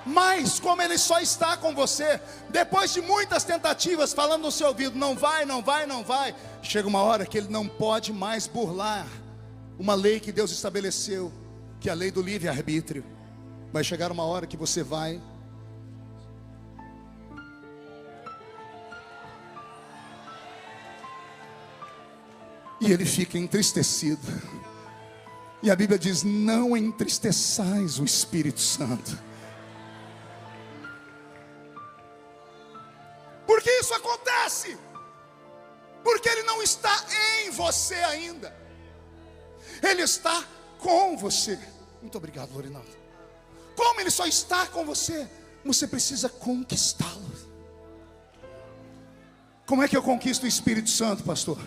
Mas como ele só está com você, depois de muitas tentativas, falando no seu ouvido: não vai, não vai, não vai, chega uma hora que ele não pode mais burlar uma lei que Deus estabeleceu, que é a lei do livre-arbítrio. Vai chegar uma hora que você vai, e ele fica entristecido. E a Bíblia diz: não entristeçais o Espírito Santo. Por que isso acontece? Porque ele não está em você ainda, ele está com você. Muito obrigado, Lorinaldo. Como ele só está com você, você precisa conquistá-lo. Como é que eu conquisto o Espírito Santo, pastor?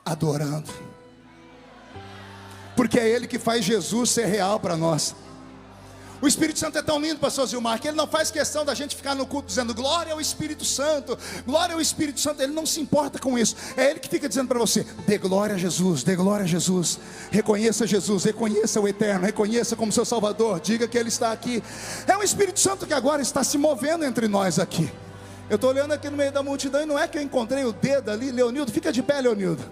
Adorando. Porque é ele que faz Jesus ser real para nós. O Espírito Santo é tão lindo, pastor Zilmar, que ele não faz questão da gente ficar no culto dizendo glória ao Espírito Santo, glória ao Espírito Santo. Ele não se importa com isso. É ele que fica dizendo para você: dê glória a Jesus, dê glória a Jesus. Reconheça Jesus, reconheça o Eterno, reconheça como seu Salvador, diga que ele está aqui. É o Espírito Santo que agora está se movendo entre nós aqui. Eu estou olhando aqui no meio da multidão e não é que eu encontrei o dedo ali. Leonildo, fica de pé, Leonildo.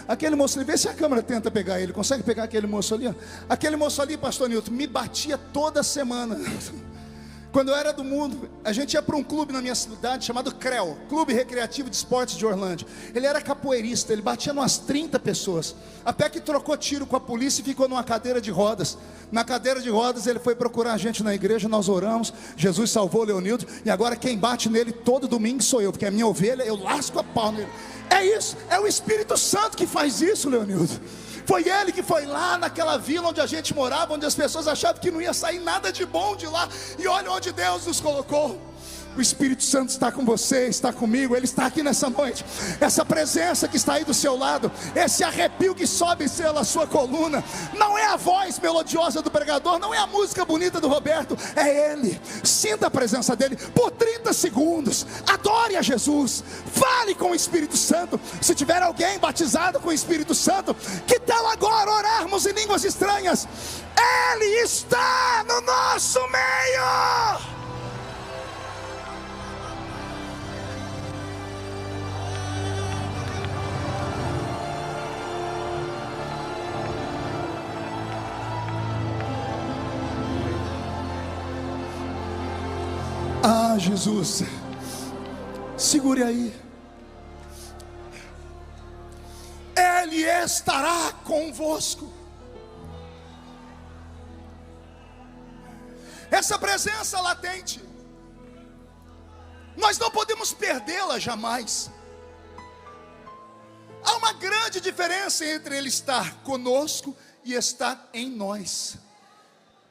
Aquele moço ali, vê se a câmera tenta pegar ele. Consegue pegar aquele moço ali? Ó? Aquele moço ali, pastor Nilton, me batia toda semana. Quando eu era do mundo, a gente ia para um clube na minha cidade chamado CREL, Clube Recreativo de Esportes de Orlândia. Ele era capoeirista, ele batia umas 30 pessoas. Até que trocou tiro com a polícia e ficou numa cadeira de rodas. Na cadeira de rodas ele foi procurar a gente na igreja, nós oramos, Jesus salvou o Leonildo. E agora quem bate nele todo domingo sou eu, porque a minha ovelha, eu lasco a pau nele. É isso, é o Espírito Santo que faz isso, Leonildo. Foi ele que foi lá naquela vila onde a gente morava, onde as pessoas achavam que não ia sair nada de bom de lá. E olha onde Deus nos colocou. O Espírito Santo está com você, está comigo, Ele está aqui nessa noite. Essa presença que está aí do seu lado, esse arrepio que sobe pela sua coluna, não é a voz melodiosa do pregador, não é a música bonita do Roberto, é Ele. Sinta a presença dEle por 30 segundos, adore a Jesus, fale com o Espírito Santo. Se tiver alguém batizado com o Espírito Santo, que tal agora orarmos em línguas estranhas? Ele está no nosso meio. Ah, Jesus, segure aí. Ele estará convosco. Essa presença latente, nós não podemos perdê-la jamais. Há uma grande diferença entre Ele estar conosco e estar em nós.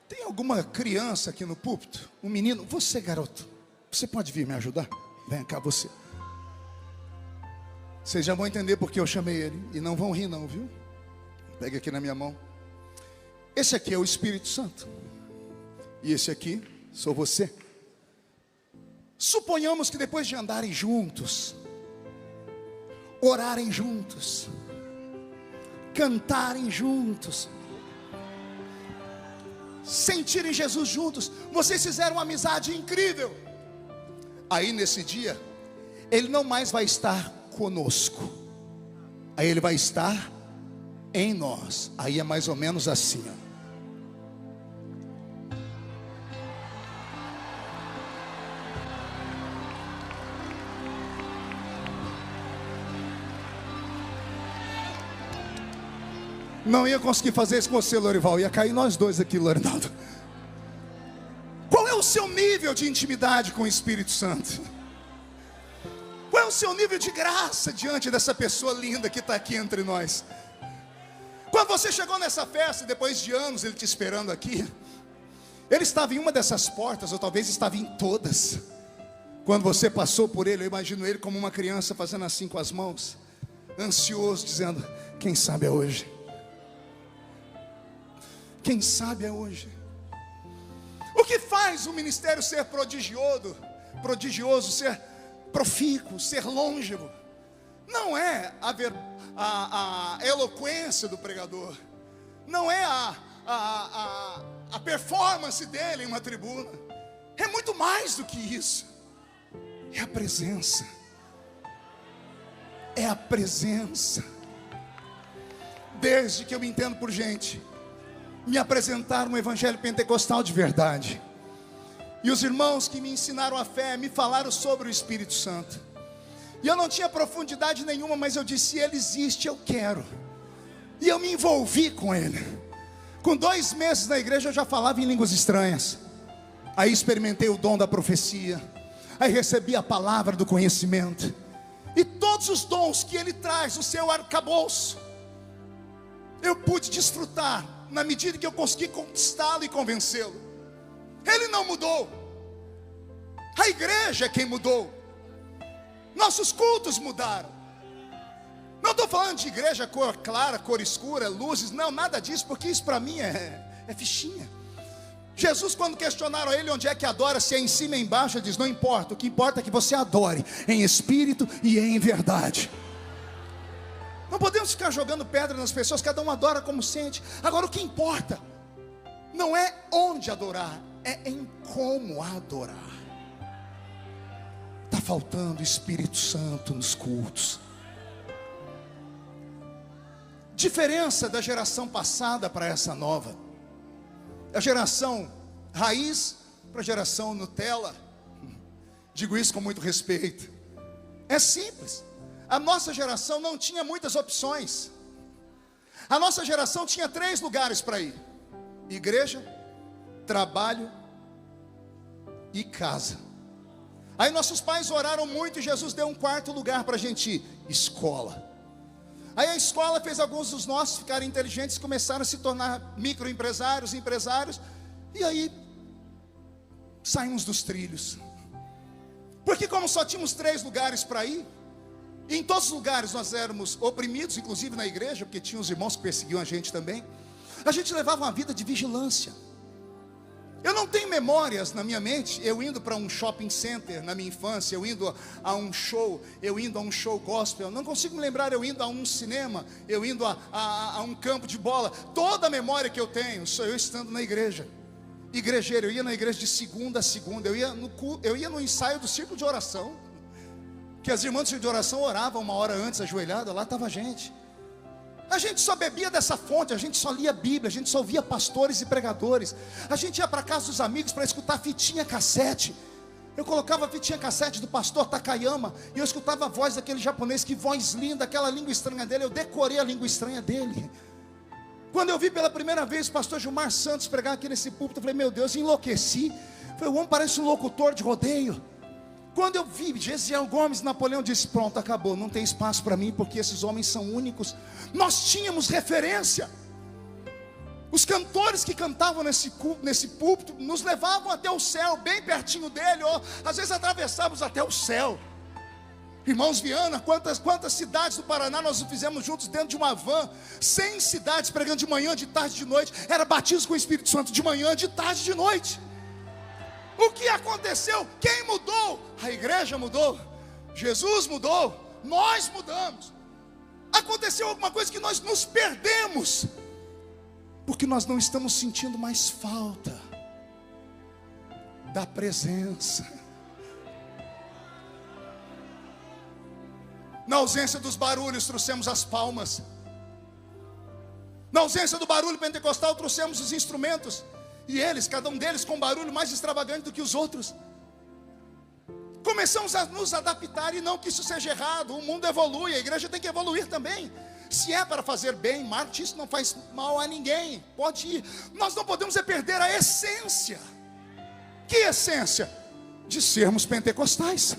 Tem alguma criança aqui no púlpito? Um menino? Você, garoto, você pode vir me ajudar? Vem cá, você. Vocês já vão entender porque eu chamei ele. E não vão rir não, viu? Pega aqui na minha mão. Esse aqui é o Espírito Santo. E esse aqui sou você. Suponhamos que depois de andarem juntos, orarem juntos, cantarem juntos, sentirem Jesus juntos, vocês fizeram uma amizade incrível. Aí nesse dia, Ele não mais vai estar conosco, aí Ele vai estar em nós. Aí é mais ou menos assim, ó. Não ia conseguir fazer isso com você, Lorival. Ia cair nós dois aqui, Lorinaldo. Qual é o seu nível de intimidade com o Espírito Santo? Qual é o seu nível de graça diante dessa pessoa linda que está aqui entre nós? Quando você chegou nessa festa, depois de anos Ele te esperando aqui, Ele estava em uma dessas portas, ou talvez estava em todas. Quando você passou por Ele, eu imagino Ele como uma criança fazendo assim com as mãos, ansioso, dizendo: quem sabe é hoje. Quem sabe é hoje. O que faz o ministério ser prodigioso, ser profícuo, ser longevo? Não é a eloquência do pregador, não é a performance dele em uma tribuna. É muito mais do que isso. É a presença. É a presença. Desde que eu me entendo por gente, me apresentaram um evangelho pentecostal de verdade, e os irmãos que me ensinaram a fé me falaram sobre o Espírito Santo, e eu não tinha profundidade nenhuma, mas eu disse: Ele existe, eu quero. E eu me envolvi com Ele. Com 2 meses na igreja eu já falava em línguas estranhas. Aí experimentei o dom da profecia, aí recebi a palavra do conhecimento, e todos os dons que Ele traz, o seu arcabouço, eu pude desfrutar na medida que eu consegui conquistá-lo e convencê-lo. Ele não mudou, a igreja é quem mudou. Nossos cultos mudaram. Não estou falando de igreja cor clara, cor escura, luzes, não, nada disso, porque isso para mim é fichinha. Jesus, quando questionaram Ele onde é que adora, se é em cima ou embaixo, Ele diz: não importa, o que importa é que você adore em espírito e em verdade. Não podemos ficar jogando pedra nas pessoas, cada um adora como sente. Agora o que importa não é onde adorar, é em como adorar. Está faltando Espírito Santo nos cultos. Diferença da geração passada para essa nova. A geração raiz para a geração Nutella. Digo isso com muito respeito. É simples. A nossa geração não tinha muitas opções. A nossa geração tinha 3 lugares para ir: igreja, trabalho e casa. Aí nossos pais oraram muito e Jesus deu um 4º lugar para a gente ir: escola. Aí a escola fez alguns dos nossos ficarem inteligentes, começaram a se tornar microempresários, empresários, e aí saímos dos trilhos. Porque como só tínhamos 3 lugares para ir, e em todos os lugares nós éramos oprimidos, inclusive na igreja, porque tinha os irmãos que perseguiam a gente também, a gente levava uma vida de vigilância. Eu não tenho memórias na minha mente, eu indo para um shopping center na minha infância, eu indo a um show gospel, não consigo me lembrar eu indo a um cinema, eu indo a um campo de bola. Toda a memória que eu tenho, sou eu estando na igreja. Igrejeiro, eu ia na igreja de segunda a segunda, eu ia no ensaio do círculo de oração, que as irmãs do círculo de oração oravam 1 hora antes, ajoelhada, lá estava a gente. A gente só bebia dessa fonte, a gente só lia a Bíblia, a gente só ouvia pastores e pregadores. A gente ia para casa dos amigos para escutar fitinha cassete. Eu colocava a fitinha cassete do pastor Takayama e eu escutava a voz daquele japonês, que voz linda, aquela língua estranha dele. Eu decorei a língua estranha dele. Quando eu vi pela primeira vez o pastor Gilmar Santos pregar aqui nesse púlpito, eu falei, meu Deus, enlouqueci. Falei, o homem parece um locutor de rodeio. Quando eu vi Gesiel Gomes, Napoleão disse, pronto, acabou, não tem espaço para mim, porque esses homens são únicos. Nós tínhamos referência. Os cantores que cantavam nesse púlpito nos levavam até o céu, bem pertinho dele, ou às vezes atravessávamos até o céu. Irmãos Viana, quantas cidades do Paraná nós fizemos juntos dentro de uma van, 100 cidades pregando de manhã, de tarde, de noite. Era batismo com o Espírito Santo de manhã, de tarde, de noite. O que aconteceu? Quem mudou? A igreja mudou, Jesus mudou, nós mudamos. Aconteceu alguma coisa que nós nos perdemos, porque nós não estamos sentindo mais falta da presença. Na ausência dos barulhos, trouxemos as palmas. Na ausência do barulho pentecostal, trouxemos os instrumentos. E eles, cada um deles com um barulho mais extravagante do que os outros. Começamos a nos adaptar, e não que isso seja errado. O mundo evolui, a igreja tem que evoluir também. Se é para fazer bem, marketing, isso não faz mal a ninguém. Pode ir. Nós não podemos perder a essência. Que essência? De sermos pentecostais.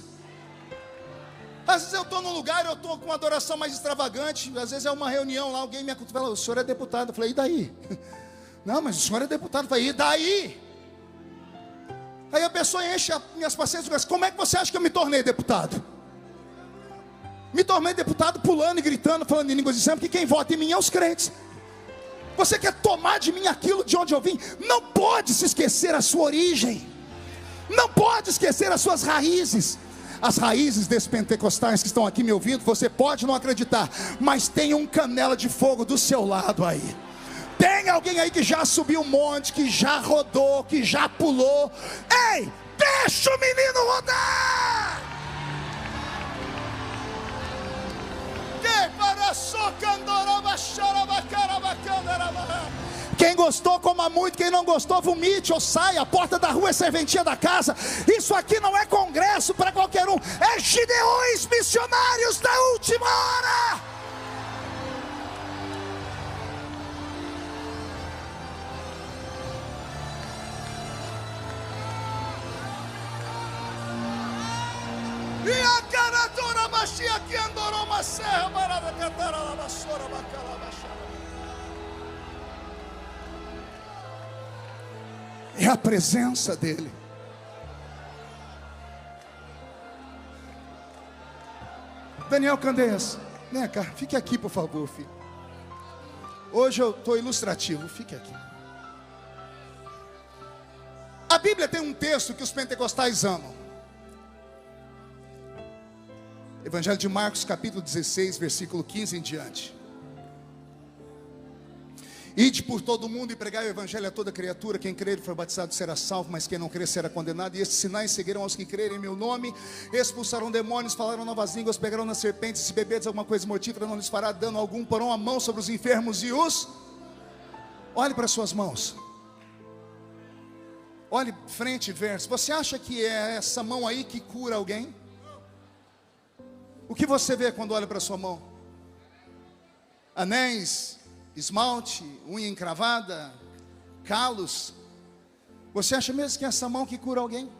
Às vezes eu estou num lugar, eu estou com uma adoração mais extravagante. Às vezes é uma reunião lá, alguém me fala, o senhor é deputado. Eu falei, e daí? Não, mas o senhor é deputado. Eu falei, e daí? Aí a pessoa enche as minhas paciências e diz, como é que você acha que eu me tornei deputado? Me tornei deputado pulando e gritando, falando em línguas estranhas, porque quem vota em mim é os crentes. Você quer tomar de mim aquilo de onde eu vim? Não pode se esquecer a sua origem. Não pode esquecer as suas raízes. As raízes desses pentecostais que estão aqui me ouvindo, você pode não acreditar, mas tem um canela de fogo do seu lado aí. Tem alguém aí que já subiu um monte, que já rodou, que já pulou. Ei, deixa o menino rodar! Quem gostou, coma muito. Quem não gostou, vomite ou saia. A porta da rua é serventia da casa. Isso aqui não é congresso para qualquer um. É Gideões missionários da última hora. E a caratora baixia que andou uma serra barada catara la vassoura bacala baixada. É a presença dele. Daniel Candeias, vem cá, fique aqui por favor, filho. Hoje eu estou ilustrativo, fique aqui. A Bíblia tem um texto que os pentecostais amam. Evangelho de Marcos, capítulo 16, versículo 15 em diante. Ide por todo o mundo e pregai o evangelho a toda criatura. Quem crer e for batizado será salvo, mas quem não crer será condenado. E estes sinais seguirão aos que crerem em meu nome: expulsarão demônios, falarão novas línguas, pegarão nas serpentes, se beberdes alguma coisa mortífera não lhes fará dano algum, porão a mão sobre os enfermos e os... Olhe para as suas mãos. Olhe frente e verso. Você acha que é essa mão aí que cura alguém? O que você vê quando olha para a sua mão? Anéis, esmalte, unha encravada, calos. Você acha mesmo que é essa mão que cura alguém?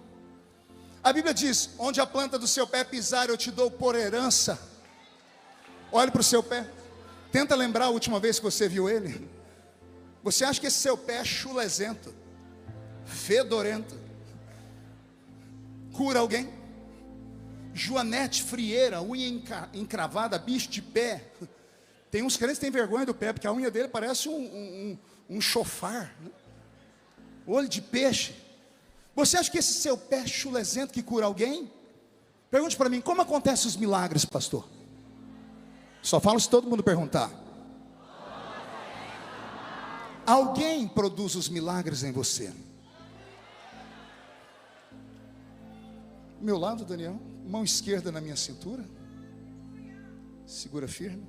A Bíblia diz, onde a planta do seu pé pisar, eu te dou por herança. Olhe para o seu pé. Tenta lembrar a última vez que você viu ele. Você acha que esse seu pé é chulezento, fedorento, cura alguém? Joanete Frieira, unha encravada, bicho de pé. Tem uns crentes que têm vergonha do pé, porque a unha dele parece um chofar, né? Olho de peixe. Você acha que esse seu pé chulezento que cura alguém? Pergunte para mim, como acontecem os milagres, pastor? Só falo se todo mundo perguntar. Alguém produz os milagres em você. Meu lado, Daniel, mão esquerda na minha cintura, segura firme,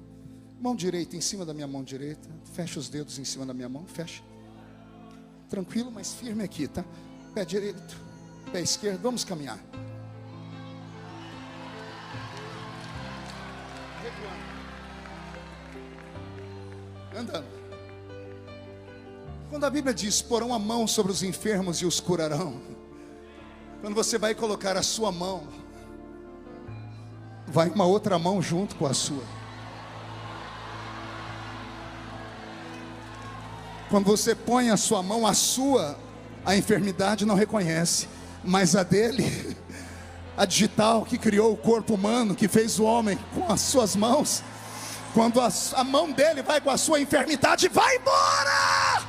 mão direita em cima da minha mão direita, fecha os dedos em cima da minha mão, fecha, tranquilo, mas firme aqui, tá? Pé direito, pé esquerdo, vamos caminhar. Andando. Quando a Bíblia diz, porão a mão sobre os enfermos e os curarão, quando você vai colocar a sua mão, vai uma outra mão junto com a sua. Quando você põe a sua mão, a enfermidade não reconhece, mas a dele, a digital que criou o corpo humano, que fez o homem com as suas mãos, quando a mão dele vai com a sua enfermidade, vai embora!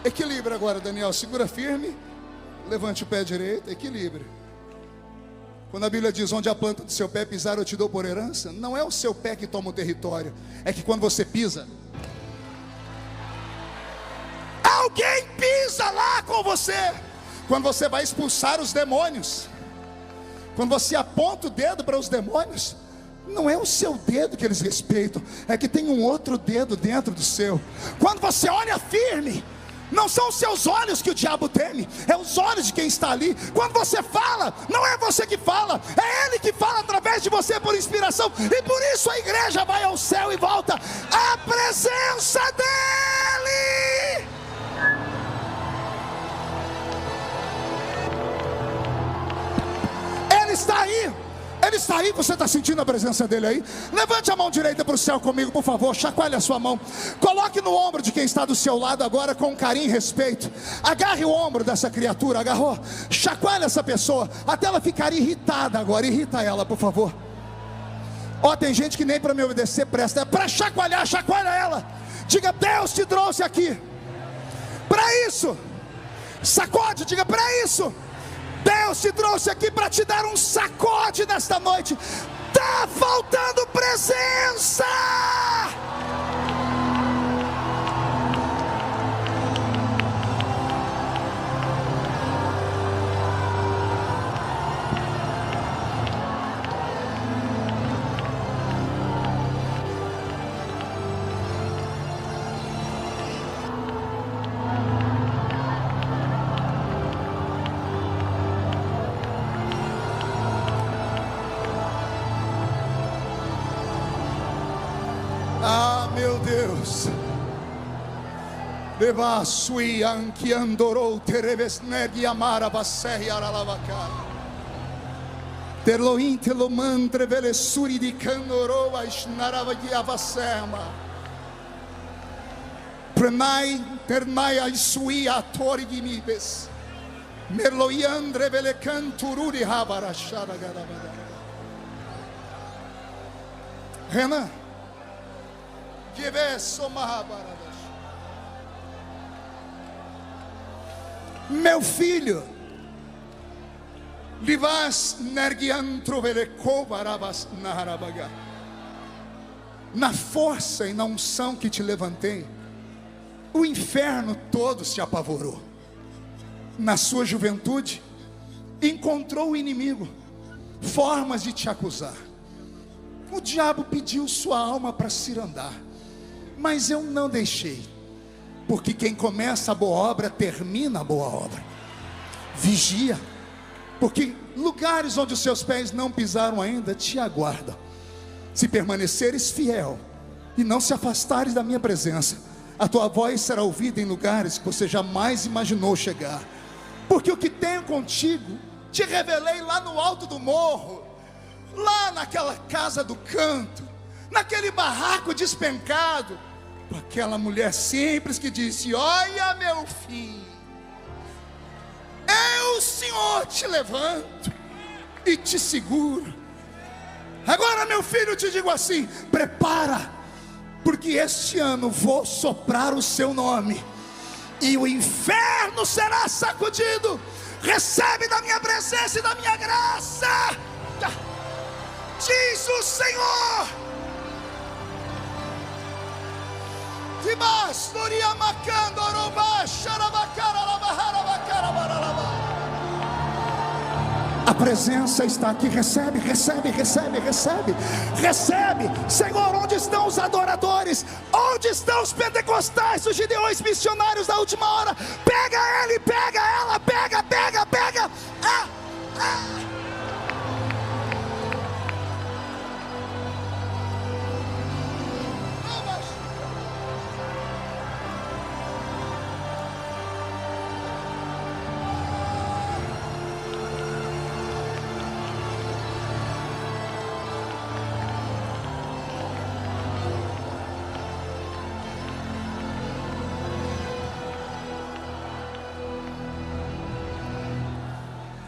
Equilibra agora, Daniel, segura firme, levante o pé direito, equilibra. Quando a Bíblia diz, onde a planta do seu pé pisar eu te dou por herança, não é o seu pé que toma o território, é que quando você pisa, alguém pisa lá com você. Quando você vai expulsar os demônios, quando você aponta o dedo para os demônios, não é o seu dedo que eles respeitam, é que tem um outro dedo dentro do seu. Quando você olha firme, não são os seus olhos que o diabo teme, é os olhos de quem está ali. Quando você fala, não é você que fala, é ele que fala através de você por inspiração. E por isso a igreja vai ao céu e volta à presença dele. Ele está aí. Ele está aí, você está sentindo a presença dele aí? Levante a mão direita para o céu comigo, por favor. Chacoalhe a sua mão. Coloque no ombro de quem está do seu lado agora com carinho e respeito. Agarre o ombro dessa criatura, agarrou? Chacoalhe essa pessoa até ela ficar irritada agora. Irrita ela, por favor. Ó, tem gente que nem para me obedecer presta. É para chacoalhar, chacoalha ela. Diga, Deus te trouxe aqui para isso. Sacode, diga, para isso. Deus te trouxe aqui para te dar um sacode nesta noite. Está faltando presença. Ah, meu Deus. Deva sui anki andorou terebesnegi amara vasei aralavaka. Terloin telomandre velesuri di candorou ashnarava avasema. Prenai ternai ai sui atori di mibes. Merloiandre vele cantururi habarashara garabada. Renan, meu filho, na força e na unção que te levantei, o inferno todo se apavorou. Na sua juventude, encontrou o inimigo formas de te acusar. O diabo pediu sua alma para cirandar, mas eu não deixei, porque quem começa a boa obra, termina a boa obra. Vigia, porque lugares onde os seus pés não pisaram ainda, te aguardam. Se permaneceres fiel, e não se afastares da minha presença, a tua voz será ouvida em lugares que você jamais imaginou chegar. Porque o que tenho contigo, te revelei lá no alto do morro, lá naquela casa do canto, naquele barraco despencado, com aquela mulher simples que disse: olha, meu filho, Eu, Senhor, te levanto e te seguro. Agora, meu filho, te digo assim: prepara, porque este ano vou soprar o seu nome e o inferno será sacudido. Recebe da minha presença e da minha graça, diz o Senhor. A presença está aqui. Recebe, recebe, recebe, recebe, recebe. Senhor, onde estão os adoradores? Onde estão os pentecostais, os gideões missionários da última hora? Pega ele, pega ela, pega, pega, pega.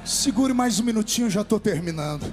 Segure mais um minutinho, já estou terminando.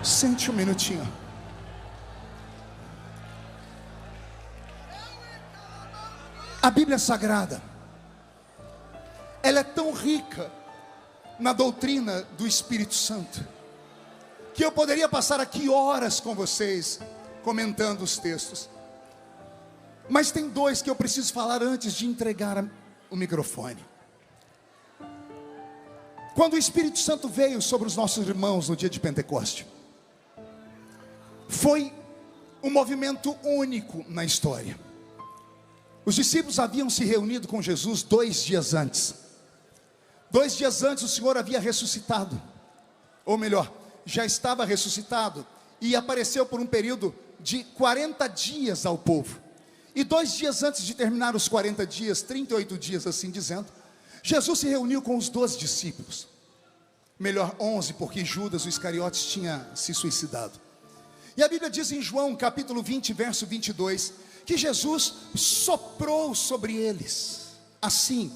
Sente um minutinho. A Bíblia Sagrada, ela é tão rica na doutrina do Espírito Santo, que eu poderia passar aqui horas com vocês comentando os textos. Mas tem dois que eu preciso falar antes de entregar o microfone. Quando o Espírito Santo veio sobre os nossos irmãos no dia de Pentecoste, foi um movimento único na história. Os discípulos haviam se reunido com Jesus 2 dias antes. 2 dias antes o Senhor havia ressuscitado, ou melhor, já estava ressuscitado, e apareceu por um período de 40 dias ao povo. E 2 dias antes de terminar os 40 dias, 38 dias assim dizendo, Jesus se reuniu com os 12 discípulos. Melhor, 11, porque Judas, o Iscariotes, tinha se suicidado. E a Bíblia diz em João capítulo 20, verso 22, que Jesus soprou sobre eles, assim,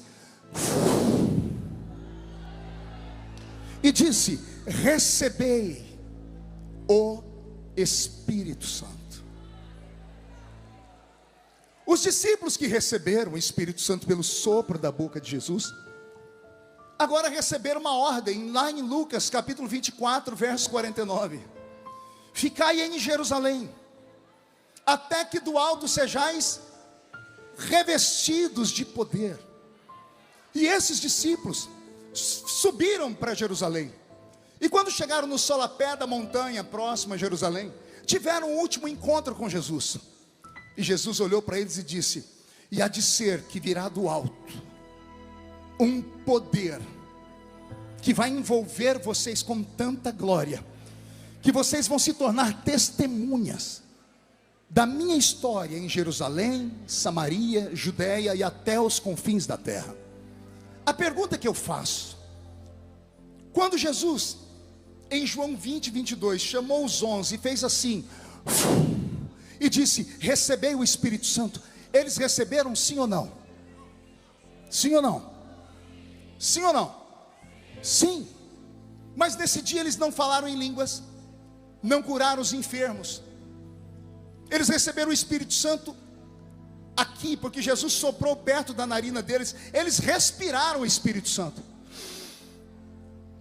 e disse: recebei o Espírito Santo. Os discípulos que receberam o Espírito Santo pelo sopro da boca de Jesus, agora receberam uma ordem, lá em Lucas capítulo 24, verso 49. Ficai em Jerusalém, até que do alto sejais revestidos de poder. E esses discípulos subiram para Jerusalém. E quando chegaram no solapé da montanha próxima a Jerusalém, tiveram um último encontro com Jesus. E Jesus olhou para eles e disse: e há de ser que virá do alto um poder que vai envolver vocês com tanta glória, que vocês vão se tornar testemunhas da minha história em Jerusalém, Samaria, Judeia e até os confins da terra. A pergunta que eu faço: quando Jesus, em João 20, 22, chamou os 11 e fez assim, e disse: recebei o Espírito Santo, eles receberam sim ou não? Sim ou não? Sim ou não? Sim. Mas nesse dia eles não falaram em línguas, não curaram os enfermos. Eles receberam o Espírito Santo aqui, porque Jesus soprou perto da narina deles. Eles respiraram o Espírito Santo.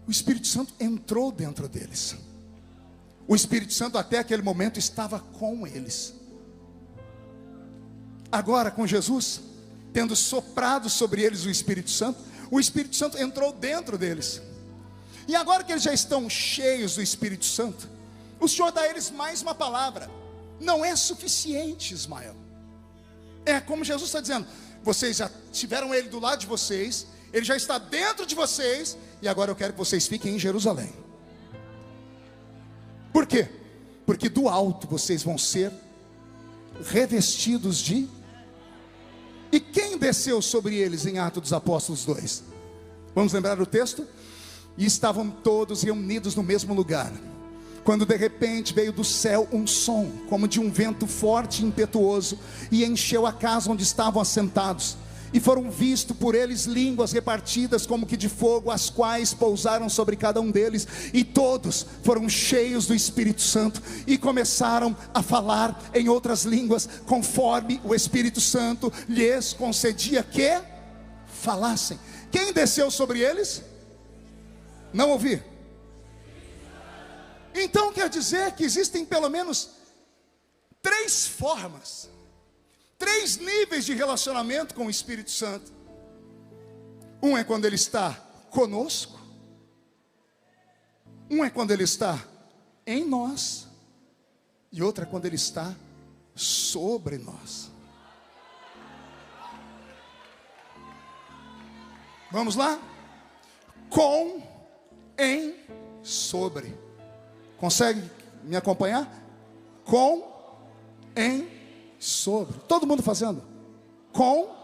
O Espírito Santo entrou dentro deles. O Espírito Santo até aquele momento estava com eles. Agora com Jesus, tendo soprado sobre eles o Espírito Santo entrou dentro deles. E agora que eles já estão cheios do Espírito Santo, o Senhor dá a eles mais uma palavra. Não é suficiente, Ismael. É como Jesus está dizendo: vocês já tiveram Ele do lado de vocês, Ele já está dentro de vocês, e agora eu quero que vocês fiquem em Jerusalém. Por quê? Porque do alto vocês vão ser revestidos de... E quem desceu sobre eles em Atos dos Apóstolos 2? Vamos lembrar o texto? E estavam todos reunidos no mesmo lugar, quando de repente veio do céu um som, como de um vento forte e impetuoso, e encheu a casa onde estavam assentados. E foram vistos por eles línguas repartidas como que de fogo, as quais pousaram sobre cada um deles. E todos foram cheios do Espírito Santo e começaram a falar em outras línguas, conforme o Espírito Santo lhes concedia que falassem. Quem desceu sobre eles? Não ouvi. Então quer dizer que existem pelo menos 3 formas, 3 níveis de relacionamento com o Espírito Santo. Um é quando Ele está conosco, um é quando Ele está em nós, e outra é quando Ele está sobre nós. Vamos lá? Com, em, sobre. Consegue me acompanhar? Com, em, sobre. Todo mundo fazendo? Com.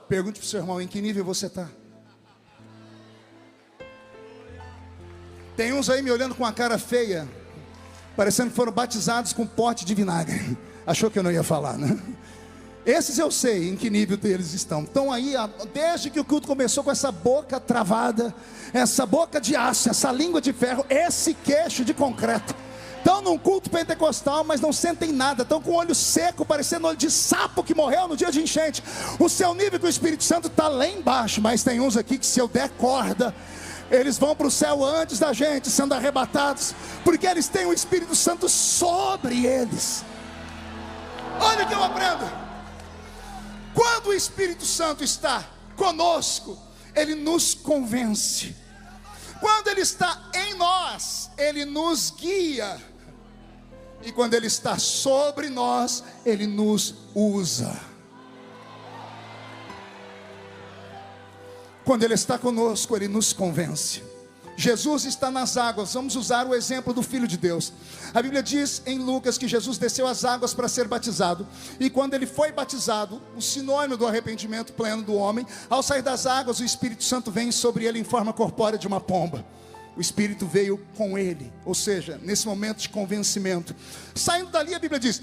Pergunte para o seu irmão, em que nível você está? Tem uns aí me olhando com a cara feia, parecendo que foram batizados com pote de vinagre. Achou que eu não ia falar, né? Esses eu sei em que nível deles estão. Estão aí, desde que o culto começou, com essa boca travada, essa boca de aço, essa língua de ferro, esse queixo de concreto. Estão num culto pentecostal, mas não sentem nada. Estão com o olho seco, parecendo olho de sapo que morreu no dia de enchente. O seu nível com o Espírito Santo está lá embaixo. Mas tem uns aqui que, se eu der corda, eles vão para o céu antes da gente, sendo arrebatados, porque eles têm o Espírito Santo sobre eles. Olha o que eu aprendo. Quando o Espírito Santo está conosco, Ele nos convence. Quando Ele está em nós, Ele nos guia. E quando Ele está sobre nós, Ele nos usa. Quando Ele está conosco, Ele nos convence. Jesus está nas águas. Vamos usar o exemplo do Filho de Deus. A Bíblia diz em Lucas que Jesus desceu às águas para ser batizado. E quando Ele foi batizado, o sinônimo do arrependimento pleno do homem, ao sair das águas, o Espírito Santo vem sobre Ele em forma corpórea de uma pomba. O Espírito veio com Ele, ou seja, nesse momento de convencimento. Saindo dali, a Bíblia diz,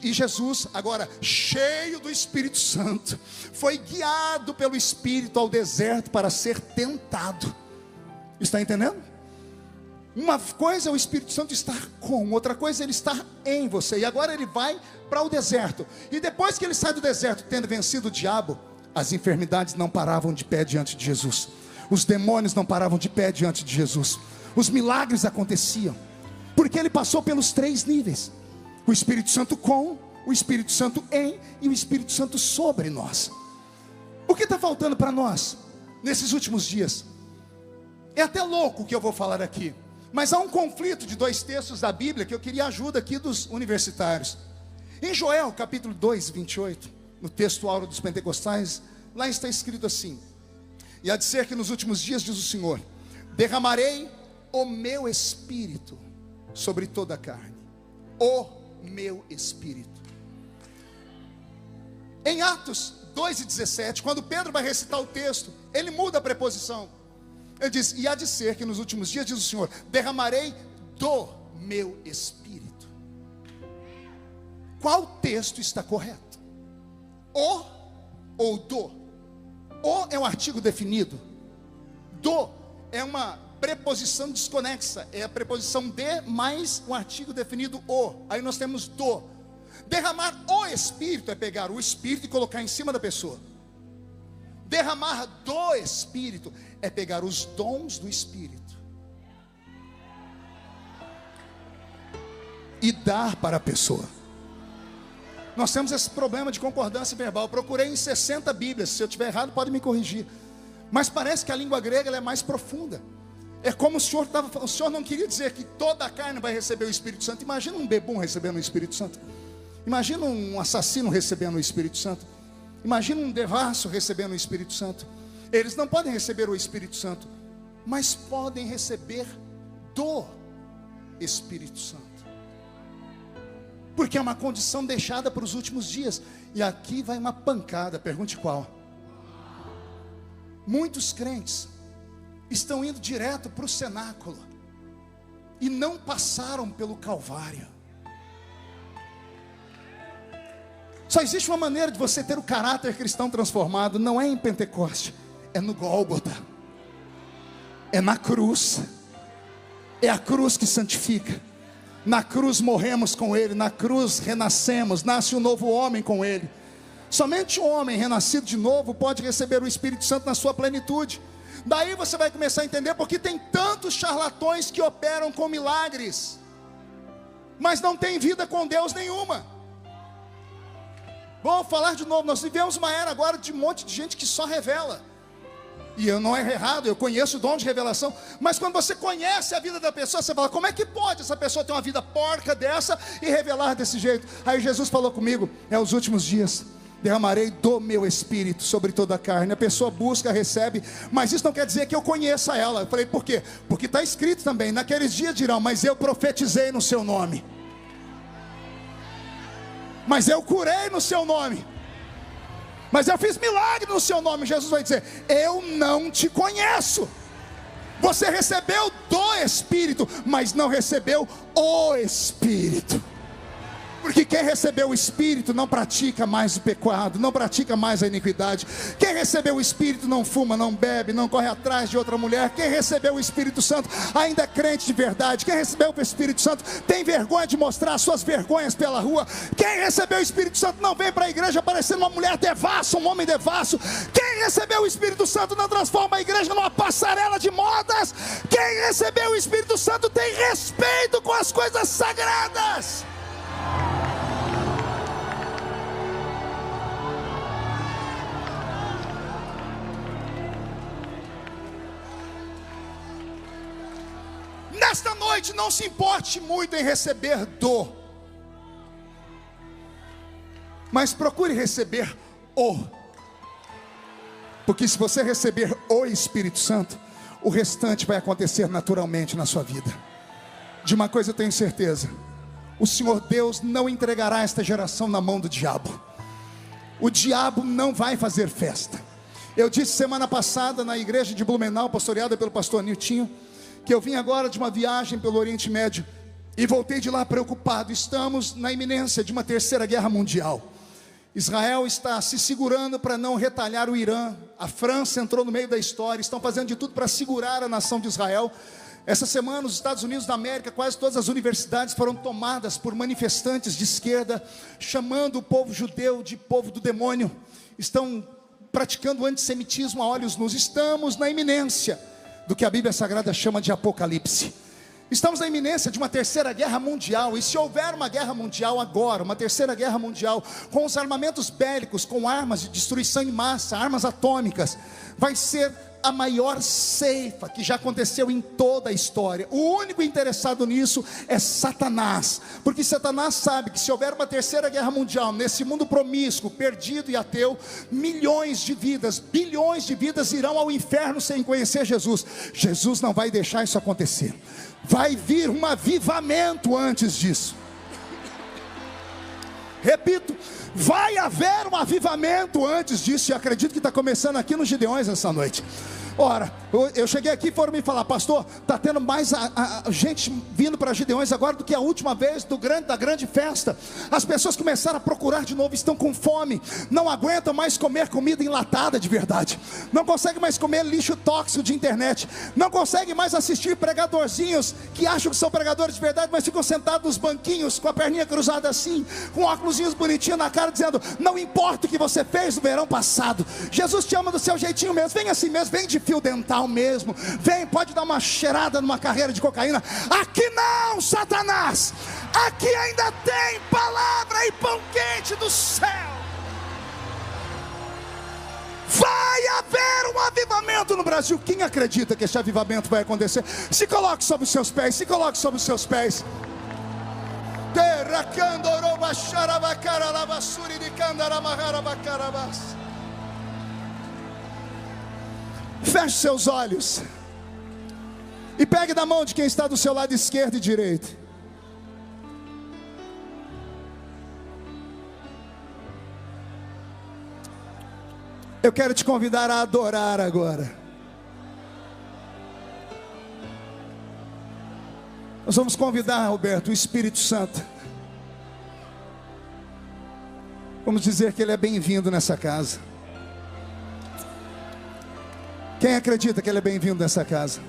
e Jesus, agora cheio do Espírito Santo, foi guiado pelo Espírito ao deserto para ser tentado. Está entendendo? Uma coisa é o Espírito Santo estar com, outra coisa é Ele estar em você. E agora Ele vai para o deserto. E depois que Ele sai do deserto, tendo vencido o diabo, as enfermidades não paravam de pé diante de Jesus. Os demônios não paravam de pé diante de Jesus. Os milagres aconteciam, porque Ele passou pelos 3 níveis: o Espírito Santo com, o Espírito Santo em e o Espírito Santo sobre nós. O que está faltando para nós nesses últimos dias? É até louco o que eu vou falar aqui, mas há um conflito de 2 textos da Bíblia que eu queria ajuda aqui dos universitários. Em Joel capítulo 2, 28, no texto áureo dos pentecostais, lá está escrito assim: e há de ser que nos últimos dias, diz o Senhor, derramarei o meu Espírito sobre toda a carne. O meu Espírito. Em Atos 2:17, quando Pedro vai recitar o texto, ele muda a preposição. Ele diz, e há de ser que nos últimos dias, diz o Senhor, derramarei do meu Espírito. Qual texto está correto? O ou do? O é um artigo definido. Do é uma preposição desconexa. É a preposição de mais um artigo definido o. Aí nós temos do. Derramar o Espírito é pegar o Espírito e colocar em cima da pessoa. Derramar do Espírito é pegar os dons do Espírito e dar para a pessoa. Nós temos esse problema de concordância verbal. Eu procurei em 60 Bíblias. Se eu estiver errado, pode me corrigir. Mas parece que a língua grega ela é mais profunda. É como o Senhor não queria dizer que toda a carne vai receber o Espírito Santo. Imagina um bebum recebendo o Espírito Santo. Imagina um assassino recebendo o Espírito Santo. Imagina um devasso recebendo o Espírito Santo. Eles não podem receber o Espírito Santo, mas podem receber do Espírito Santo, porque é uma condição deixada para os últimos dias. E aqui vai uma pancada, pergunte qual. Muitos crentes estão indo direto para o cenáculo e não passaram pelo Calvário. Só existe uma maneira de você ter o caráter cristão transformado, não é em Pentecoste, é no Gólgota, é na cruz. É a cruz que santifica. Na cruz morremos com Ele, na cruz renascemos, nasce um novo homem com Ele. Somente um homem renascido de novo pode receber o Espírito Santo na sua plenitude. Daí você vai começar a entender porque tem tantos charlatões que operam com milagres, mas não tem vida com Deus nenhuma. Vou falar de novo, nós vivemos uma era agora de um monte de gente que só revela. E eu não é errado, eu conheço o dom de revelação. Mas quando você conhece a vida da pessoa, você fala, como é que pode essa pessoa ter uma vida porca dessa e revelar desse jeito? Aí Jesus falou comigo, é os últimos dias, derramarei do meu Espírito sobre toda a carne. A pessoa busca, recebe, mas isso não quer dizer que eu conheça ela. Eu falei, por quê? Porque está escrito também, naqueles dias dirão, mas eu profetizei no seu nome, mas eu curei no seu nome, mas eu fiz milagre no seu nome. Jesus vai dizer, eu não te conheço. Você recebeu do Espírito, mas não recebeu o Espírito. Porque quem recebeu o Espírito não pratica mais o pecado, não pratica mais a iniquidade. Quem recebeu o Espírito não fuma, não bebe, não corre atrás de outra mulher. Quem recebeu o Espírito Santo ainda é crente de verdade. Quem recebeu o Espírito Santo tem vergonha de mostrar suas vergonhas pela rua. Quem recebeu o Espírito Santo não vem para a igreja parecendo uma mulher devassa, um homem devasso. Quem recebeu o Espírito Santo não transforma a igreja numa passarela de modas. Quem recebeu o Espírito Santo tem respeito com as coisas sagradas. Nesta noite não se importe muito em receber do, mas procure receber o, porque se você receber o Espírito Santo, o restante vai acontecer naturalmente na sua vida. De uma coisa eu tenho certeza, o Senhor Deus não entregará esta geração na mão do diabo. O diabo não vai fazer festa. Eu disse semana passada na igreja de Blumenau, pastoreada pelo pastor Niltinho, que eu vim agora de uma viagem pelo Oriente Médio e voltei de lá preocupado. Estamos na iminência de uma terceira guerra mundial. Israel está se segurando para não retalhar o Irã. A França entrou no meio da história, estão fazendo de tudo para segurar a nação de Israel. Essa semana os Estados Unidos da América, quase todas as universidades foram tomadas por manifestantes de esquerda, chamando o povo judeu de povo do demônio. Estão praticando antissemitismo a olhos nus. Estamos na iminência do que a Bíblia Sagrada chama de Apocalipse. Estamos na iminência de uma terceira guerra mundial. E se houver uma guerra mundial agora, uma terceira guerra mundial, com os armamentos bélicos, com armas de destruição em massa, armas atômicas, vai ser a maior ceifa que já aconteceu em toda a história. O único interessado nisso é Satanás, porque Satanás sabe que se houver uma terceira guerra mundial, nesse mundo promíscuo, perdido e ateu, milhões de vidas, bilhões de vidas irão ao inferno sem conhecer Jesus. Jesus não vai deixar isso acontecer. Vai vir um avivamento antes disso. Repito, vai haver um avivamento antes disso. E acredito que está começando aqui nos Gideões essa noite. Ora, eu cheguei aqui e foram me falar, pastor, está tendo mais gente vindo para Gideões agora do que a última vez da grande festa. As pessoas começaram a procurar de novo, estão com fome, não aguentam mais comer comida enlatada de verdade, não conseguem mais comer lixo tóxico de internet, não conseguem mais assistir pregadorzinhos que acham que são pregadores de verdade, mas ficam sentados nos banquinhos com a perninha cruzada assim, com óculosinhos bonitinhos na cara, dizendo, não importa o que você fez no verão passado, Jesus te ama do seu jeitinho mesmo, vem assim mesmo, vem de fio dental mesmo, vem, pode dar uma cheirada numa carreira de cocaína. Aqui não, Satanás, aqui ainda tem palavra e pão quente do céu. Vai haver um avivamento no Brasil. Quem acredita que esse avivamento vai acontecer? Se coloque sobre os seus pés, se coloque sobre os seus pés. Feche seus olhos e pegue na mão de quem está do seu lado esquerdo e direito. Eu quero te convidar a adorar agora. Nós vamos convidar, Roberto, o Espírito Santo. Vamos dizer que ele é bem-vindo nessa casa. Quem acredita que ele é bem-vindo nessa casa?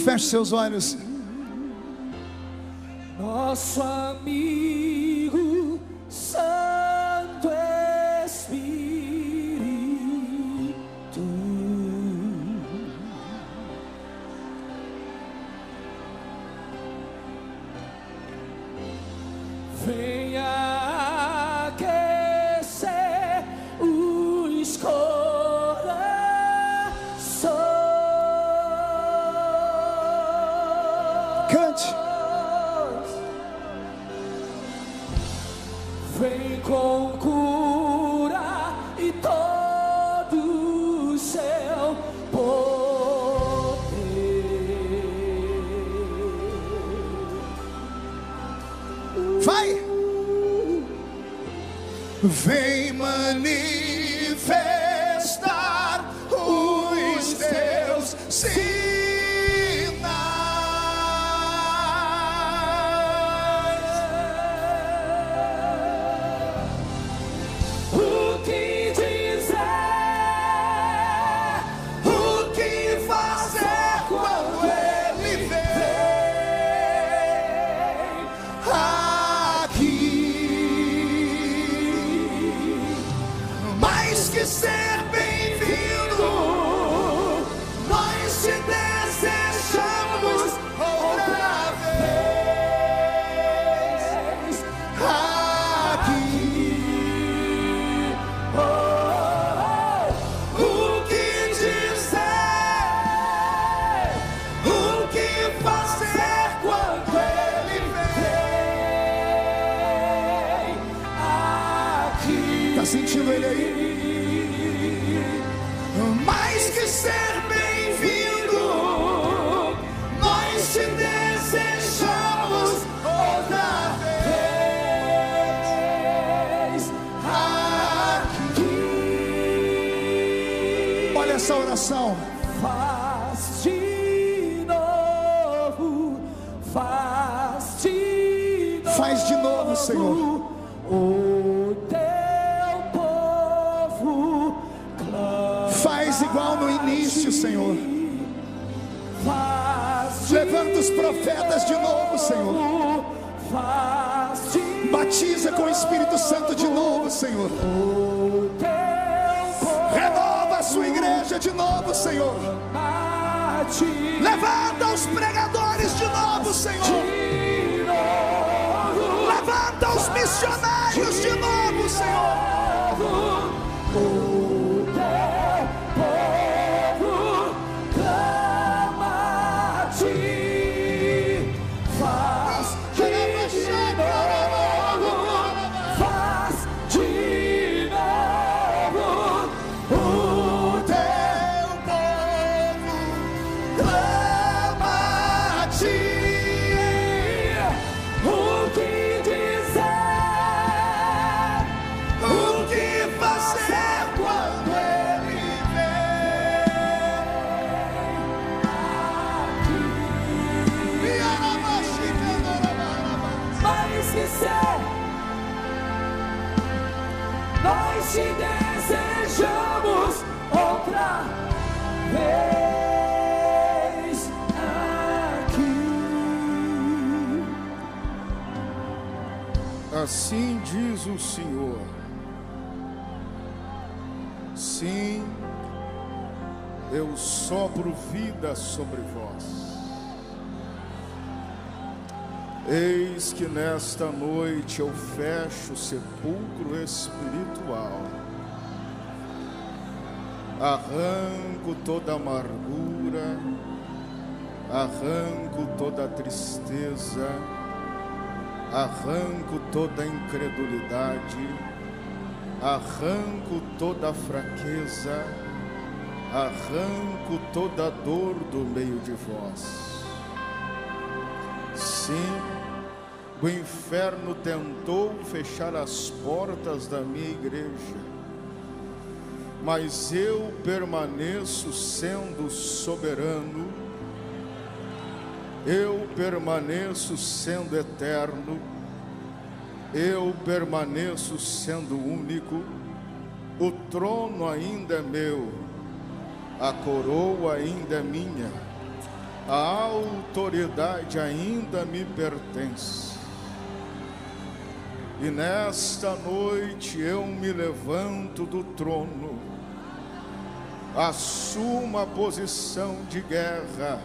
Feche seus olhos. Nosso amigo Santo Espírito, venha aquecer os corações. Cante. Vem com cura e todo o seu poder. Vai! Vem manifestar os teus O que dizer, o que fazer quando ele vem aqui. Mais que ser bem-vindo, nós te desejamos outra vez aqui. O que dizer, o que fazer quando ele vem aqui. Tá sentindo ele aí? Mais que ser bem-vindo, nós te desejamos outra vez aqui. Olha essa oração. faz de novo, faz de novo, Faz de novo, Senhor. O teu povo clama. Faz igual no início, Senhor. Faz de Levanta os profetas de novo, Senhor. novo, faz de Batiza com o Espírito Santo de novo, Senhor. o teu povo Renova a sua igreja de novo, Senhor. a ti. Levanta os pregadores de novo, Senhor. De novo, Levanta os missionários de novo, Senhor. o teu povo clama a ti. Faz de novo, faz de novo. O Teu povo clama a ti. O que dizer, O que fazer quando ele vem? mais que ser, nós te desejamos outra vez aqui. Assim diz o Senhor: sim, eu sopro vida sobre vós. Eis que nesta noite eu fecho o sepulcro espiritual, arranco toda amargura, arranco toda tristeza, arranco toda incredulidade, arranco toda fraqueza, arranco toda dor do meio de vós. Sim, o inferno tentou fechar as portas da minha igreja, mas eu permaneço sendo soberano, eu permaneço sendo eterno, eu permaneço sendo único, o trono ainda é meu, a coroa ainda é minha, a autoridade ainda me pertence. E nesta noite eu me levanto do trono, assumo a posição de guerra,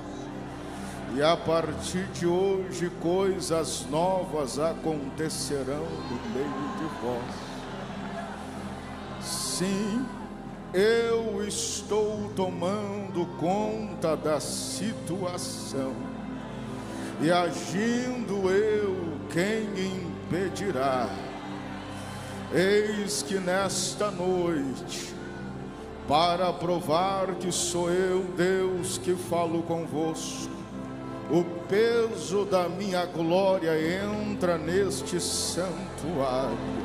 e a partir de hoje coisas novas acontecerão no meio de vós. Sim, eu estou tomando conta da situação, e agindo eu, quem impedirá? Eis que nesta noite, para provar que sou eu, Deus, que falo convosco, o peso da minha glória entra neste santuário.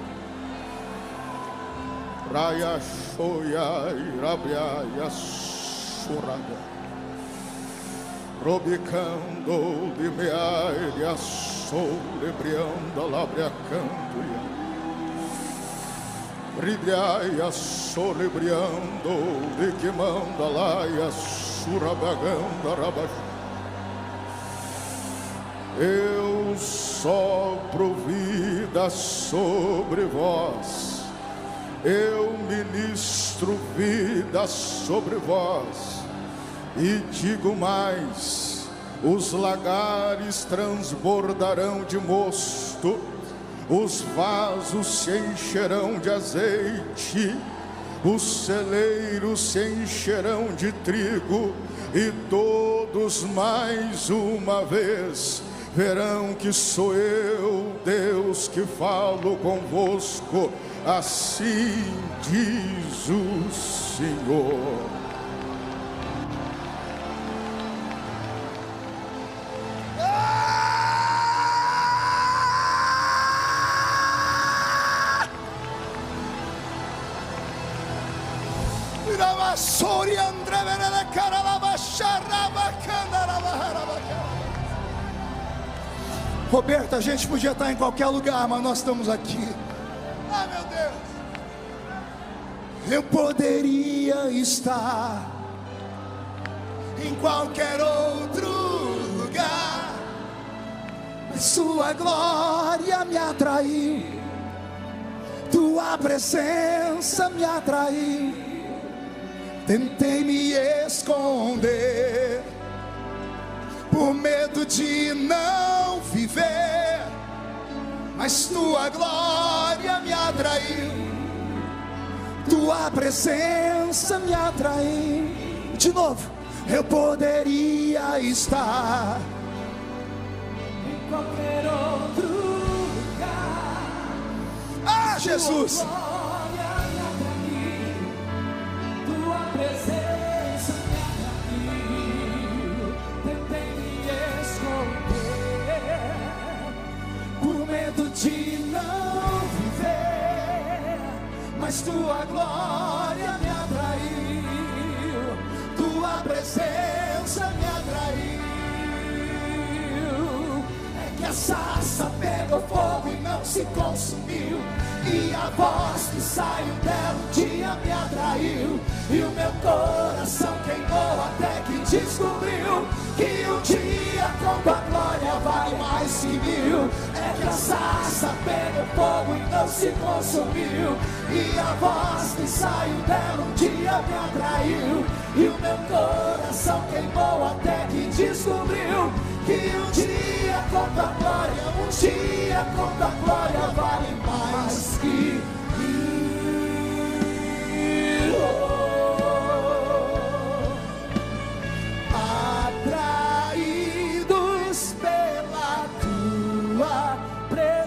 Raia shoya irabiaya suraga, robicando de meaia solebrianda labria cantuia, ribriaia solebriando de que manda laia surabaganda rabaxu. Eu sopro vida sobre vós, eu ministro vida sobre vós, e digo mais: os lagares transbordarão de mosto, os vasos se encherão de azeite, os celeiros se encherão de trigo, e todos mais uma vez verão que sou eu, Deus, que falo convosco. Assim diz o Senhor. Roberto, a gente podia estar em qualquer lugar, mas nós estamos aqui. Ah, meu Deus! Eu poderia estar em qualquer outro lugar, mas sua glória me atraiu, tua presença me atraiu. Tentei me esconder por medo de não viver, mas tua glória me atraiu, tua presença me atraiu. De novo, eu poderia estar em qualquer outro lugar. Ah, Jesus! Tua presença me atraiu, tentei me esconder por medo de não viver, mas tua glória me atraiu, tua presença me atraiu. É que a sarça pegou fogo e não se consumiu, e a voz que saiu dela um dia me atraiu, e o meu coração queimou até que descobriu que um dia com tua glória vale mais que 1000. É que a sarça pegou fogo e não se consumiu, e a voz que saiu dela um dia me atraiu, e o meu coração queimou até que descobriu que um dia com tua glória, um dia com tua glória vale mais que 1000. Atraídos pela tua presença,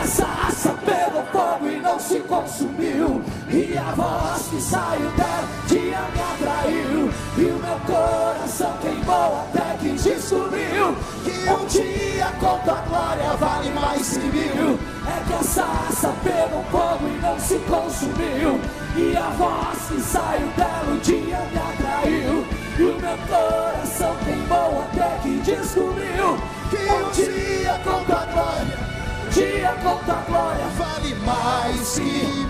a sarça pegou fogo e não se consumiu, e a voz que saiu dela dia me atraiu, e o meu coração queimou até que descobriu que um dia com tua glória vale mais que mil. É que a sarça pegou fogo e não se consumiu, e a voz que saiu dela um dia me atraiu, e o meu coração queimou até que descobriu que um dia com tua glória, um dia com tua glória vale mais que mim.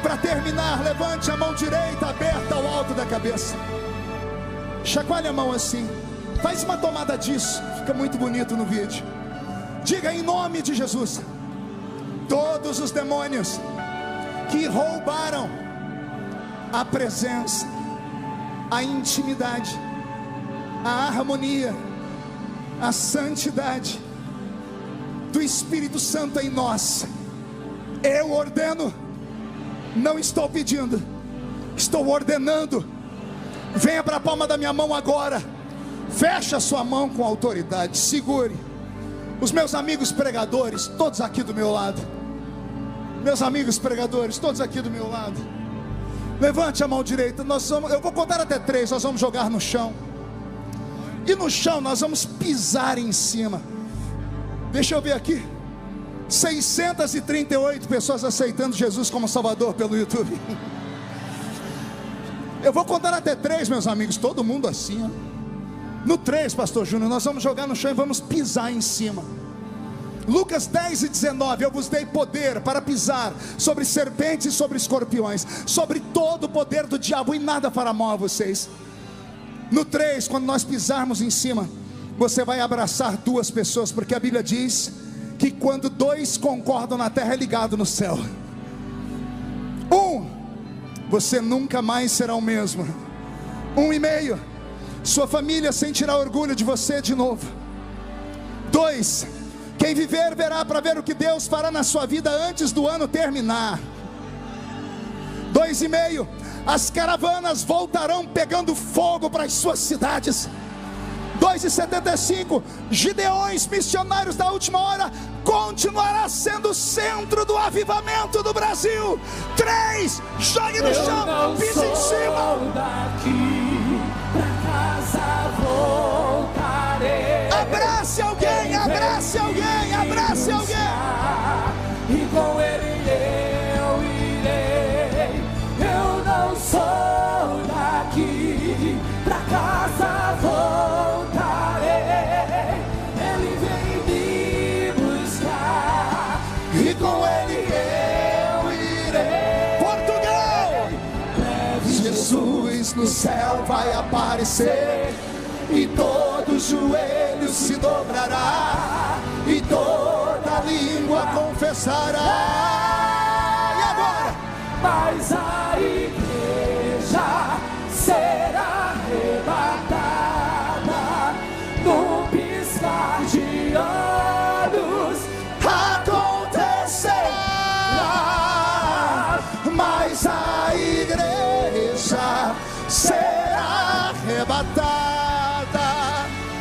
Para terminar, levante a mão direita aberta ao alto da cabeça, chacoalhe a mão assim, faz uma tomada disso, fica muito bonito no vídeo. Diga em nome de Jesus: todos os demônios que roubaram a presença, a intimidade, a harmonia, a santidade do Espírito Santo em nós, eu ordeno, não estou pedindo, estou ordenando. Venha para a palma da minha mão agora, feche a sua mão com autoridade, segure. Os meus amigos pregadores, todos aqui do meu lado, meus amigos pregadores, todos aqui do meu lado, levante a mão direita. Eu vou contar até 3, nós vamos jogar no chão, e no chão nós vamos pisar em cima. Deixa eu ver aqui, 638 pessoas aceitando Jesus como Salvador pelo YouTube. Eu vou contar até 3, meus amigos, todo mundo assim, ó. No 3, pastor Júnior, nós vamos jogar no chão e vamos pisar em cima. Lucas 10:19, eu vos dei poder para pisar sobre serpentes e sobre escorpiões, sobre todo o poder do diabo, e nada fará mal a vocês. No 3, quando nós pisarmos em cima, você vai abraçar 2 pessoas, porque a Bíblia diz que quando 2 concordam na terra, é ligado no céu. 1, você nunca mais será o mesmo. 1,5, sua família sentirá orgulho de você de novo. 2, quem viver verá para ver o que Deus fará na sua vida antes do ano terminar. 2,5, as caravanas voltarão pegando fogo para as suas cidades. 2,75, Gideões, missionários da última hora, continuará sendo o centro do avivamento do Brasil. 3, jogue no chão, pise em cima. Daqui pra casa voltarei. Abrace alguém, abrace alguém, abrace alguém. E com ele eu irei. Eu não sou daqui, pra casa voltarei. Ele vem me buscar, e com ele eu irei. Portugal! Jesus no céu vai aparecer, e todo joelho se dobrará, e toda língua confessará. E agora? Mas a igreja será arrebatada num piscar de olhos. Acontecerá, mas a igreja será arrebatada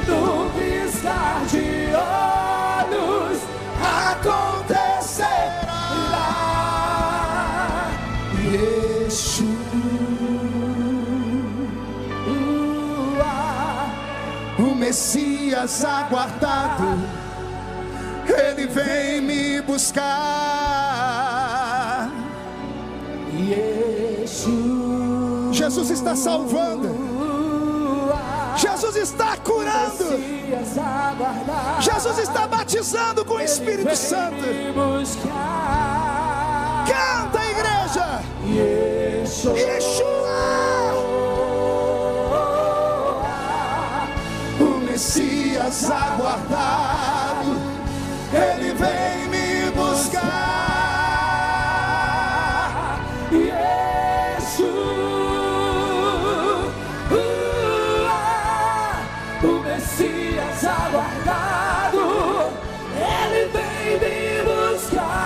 No piscar de olhos acontecerá. Yeshua, o Messias aguardado, ele vem me buscar. Yeshua, Jesus está salvando, Jesus está curando, Messias aguardado, Jesus está batizando com o Espírito Santo. me buscar. Canta, igreja! Yeshua, Yeshua, o Messias aguardado, ele vem me buscar. Yeshua, o Messias aguardado, ele vem me buscar.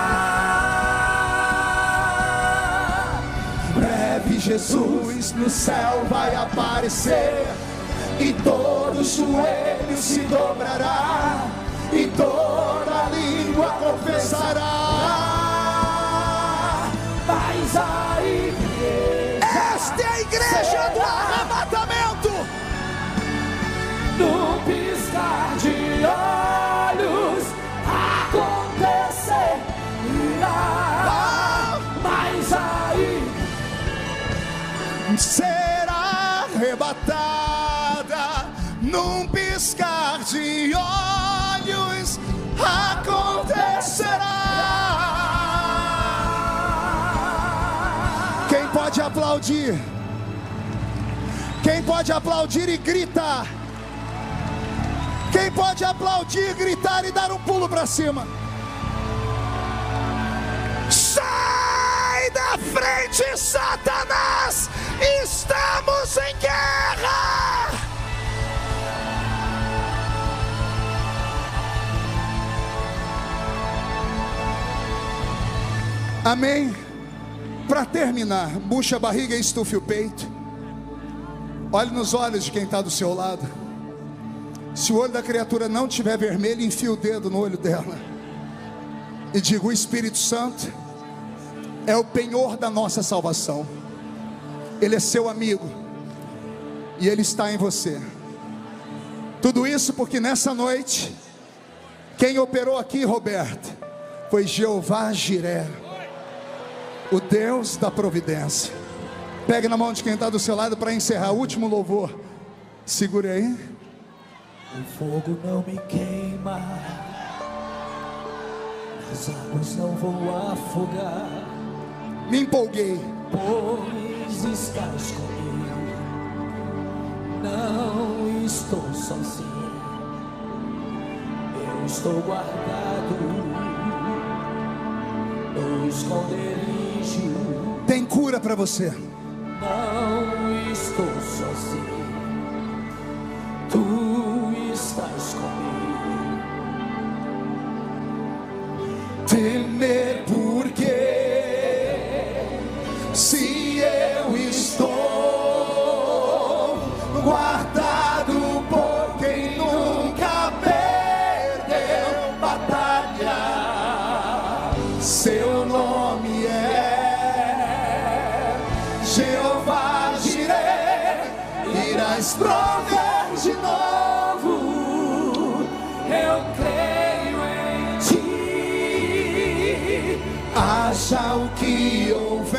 Breve Jesus no céu vai aparecer, e todo joelho se dobrará, e toda língua confessará. Mas a igreja, esta é a igreja do arrebatamento. num piscar de olhos acontecerá. Mas a igreja será arrebatada num piscar de olhos, acontecerá. Quem pode aplaudir? Quem pode aplaudir e gritar? Quem pode aplaudir, gritar e dar um pulo para cima? Sai da frente, Satanás! Estamos em guerra! Amém? Para terminar, bucha a barriga e estufe o peito. Olhe nos olhos de quem está do seu lado. Se o olho da criatura não estiver vermelho, enfie o dedo no olho dela e diga: o Espírito Santo é o penhor da nossa salvação. Ele é seu amigo e ele está em você. Tudo isso porque nessa noite quem operou aqui, Roberto, foi Jeová Jiré, o Deus da providência. Pegue na mão de quem está do seu lado para encerrar o último louvor. Segure aí. O fogo não me queima, as águas não vão afogar. Me empolguei. Pois estás comigo, não estou sozinho. Eu estou guardado no esconderijo. Tem cura para você. Não estou sozinho, tu estás comigo. Temer porque se eu estou guardado por quem nunca perdeu batalha, seu nome é Jeová Jiré, irás prover de novo. Eu creio em ti, haja o que houver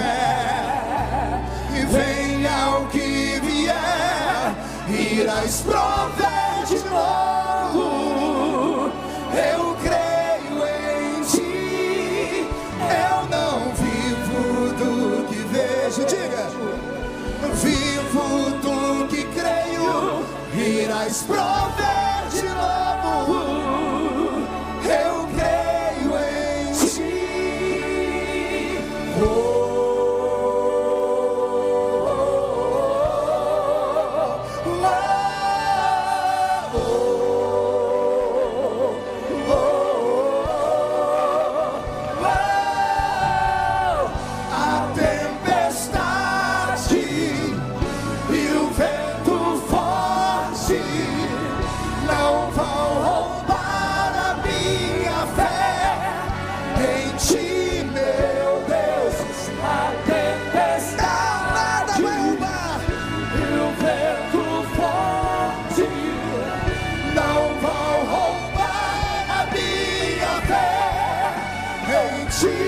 e venha o que vier, irás prover de novo. Eu creio em ti, eu não vivo do que vejo, diga, vivo do que creio, irás prover de novo. Eu creio em ti. A tempestade e o vento forte não vão roubar a minha fé em ti, meu Deus. A tempestade Nada vai roubar. e o vento forte Não vão roubar a minha fé em ti,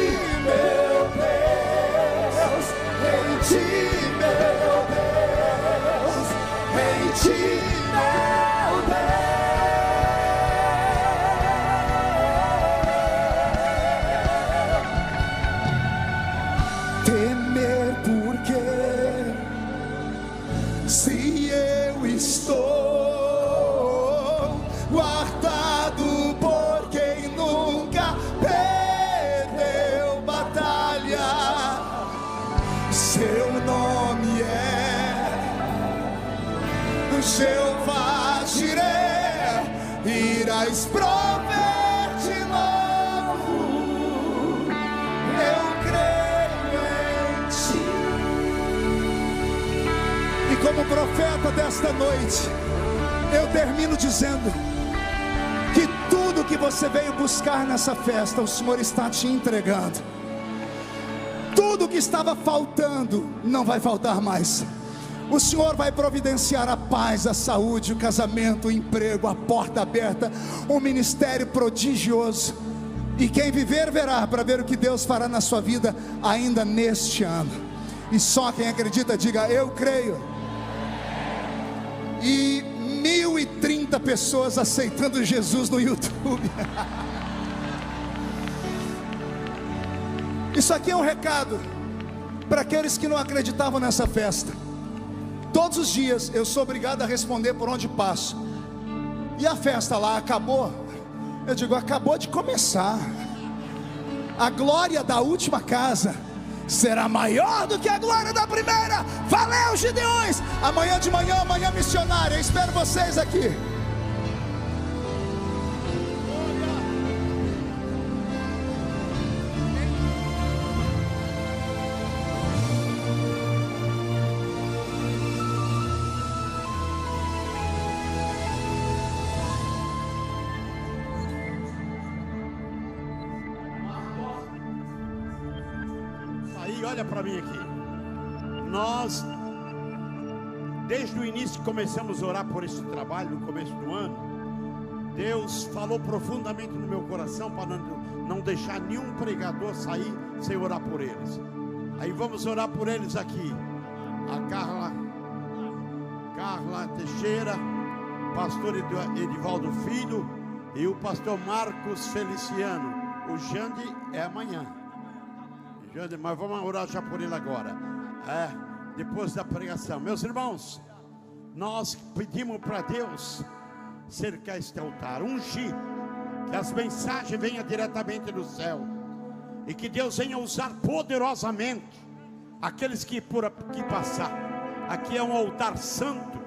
meu Deus. Em ti, meu Deus. Em ti, meu Deus. Temer porque se eu estou guardado por quem nunca perdeu batalha, seu nome é Jeová Jiré, irás prover de novo. Eu creio em ti. E como profeta desta noite, Eu termino dizendo que tudo que você veio buscar nessa festa, o Senhor está te entregando. Tudo que estava faltando, não vai faltar mais. O Senhor vai providenciar a paz, a saúde, o casamento, o emprego, a porta aberta, um ministério prodigioso. E quem viver, verá, para ver o que Deus fará na sua vida ainda neste ano. E só quem acredita, diga: eu creio. E 1.030 pessoas aceitando Jesus no YouTube. Isso aqui é um recado para aqueles que não acreditavam nessa festa. Todos os dias eu sou obrigado a responder por onde passo. E a festa lá acabou? Eu digo: acabou de começar. A glória da última casa será maior do que a glória da primeira. Valeu, Gideões! Amanhã de manhã, amanhã missionária. Eu espero vocês aqui. Olha para mim aqui. Nós, desde o início, começamos a orar por esse trabalho, no começo do ano. Deus falou profundamente no meu coração para não deixar nenhum pregador sair sem orar por eles. Aí vamos orar por eles aqui. A Carla Teixeira, pastor Edivaldo Filho e o pastor Marcos Feliciano. O Jande é amanhã. Mas vamos orar já por ele agora, depois da pregação. Meus irmãos, nós pedimos para Deus cercar este altar, ungir, que as mensagens venham diretamente do céu, e que Deus venha usar poderosamente aqueles que por aqui passar. Aqui é um altar santo,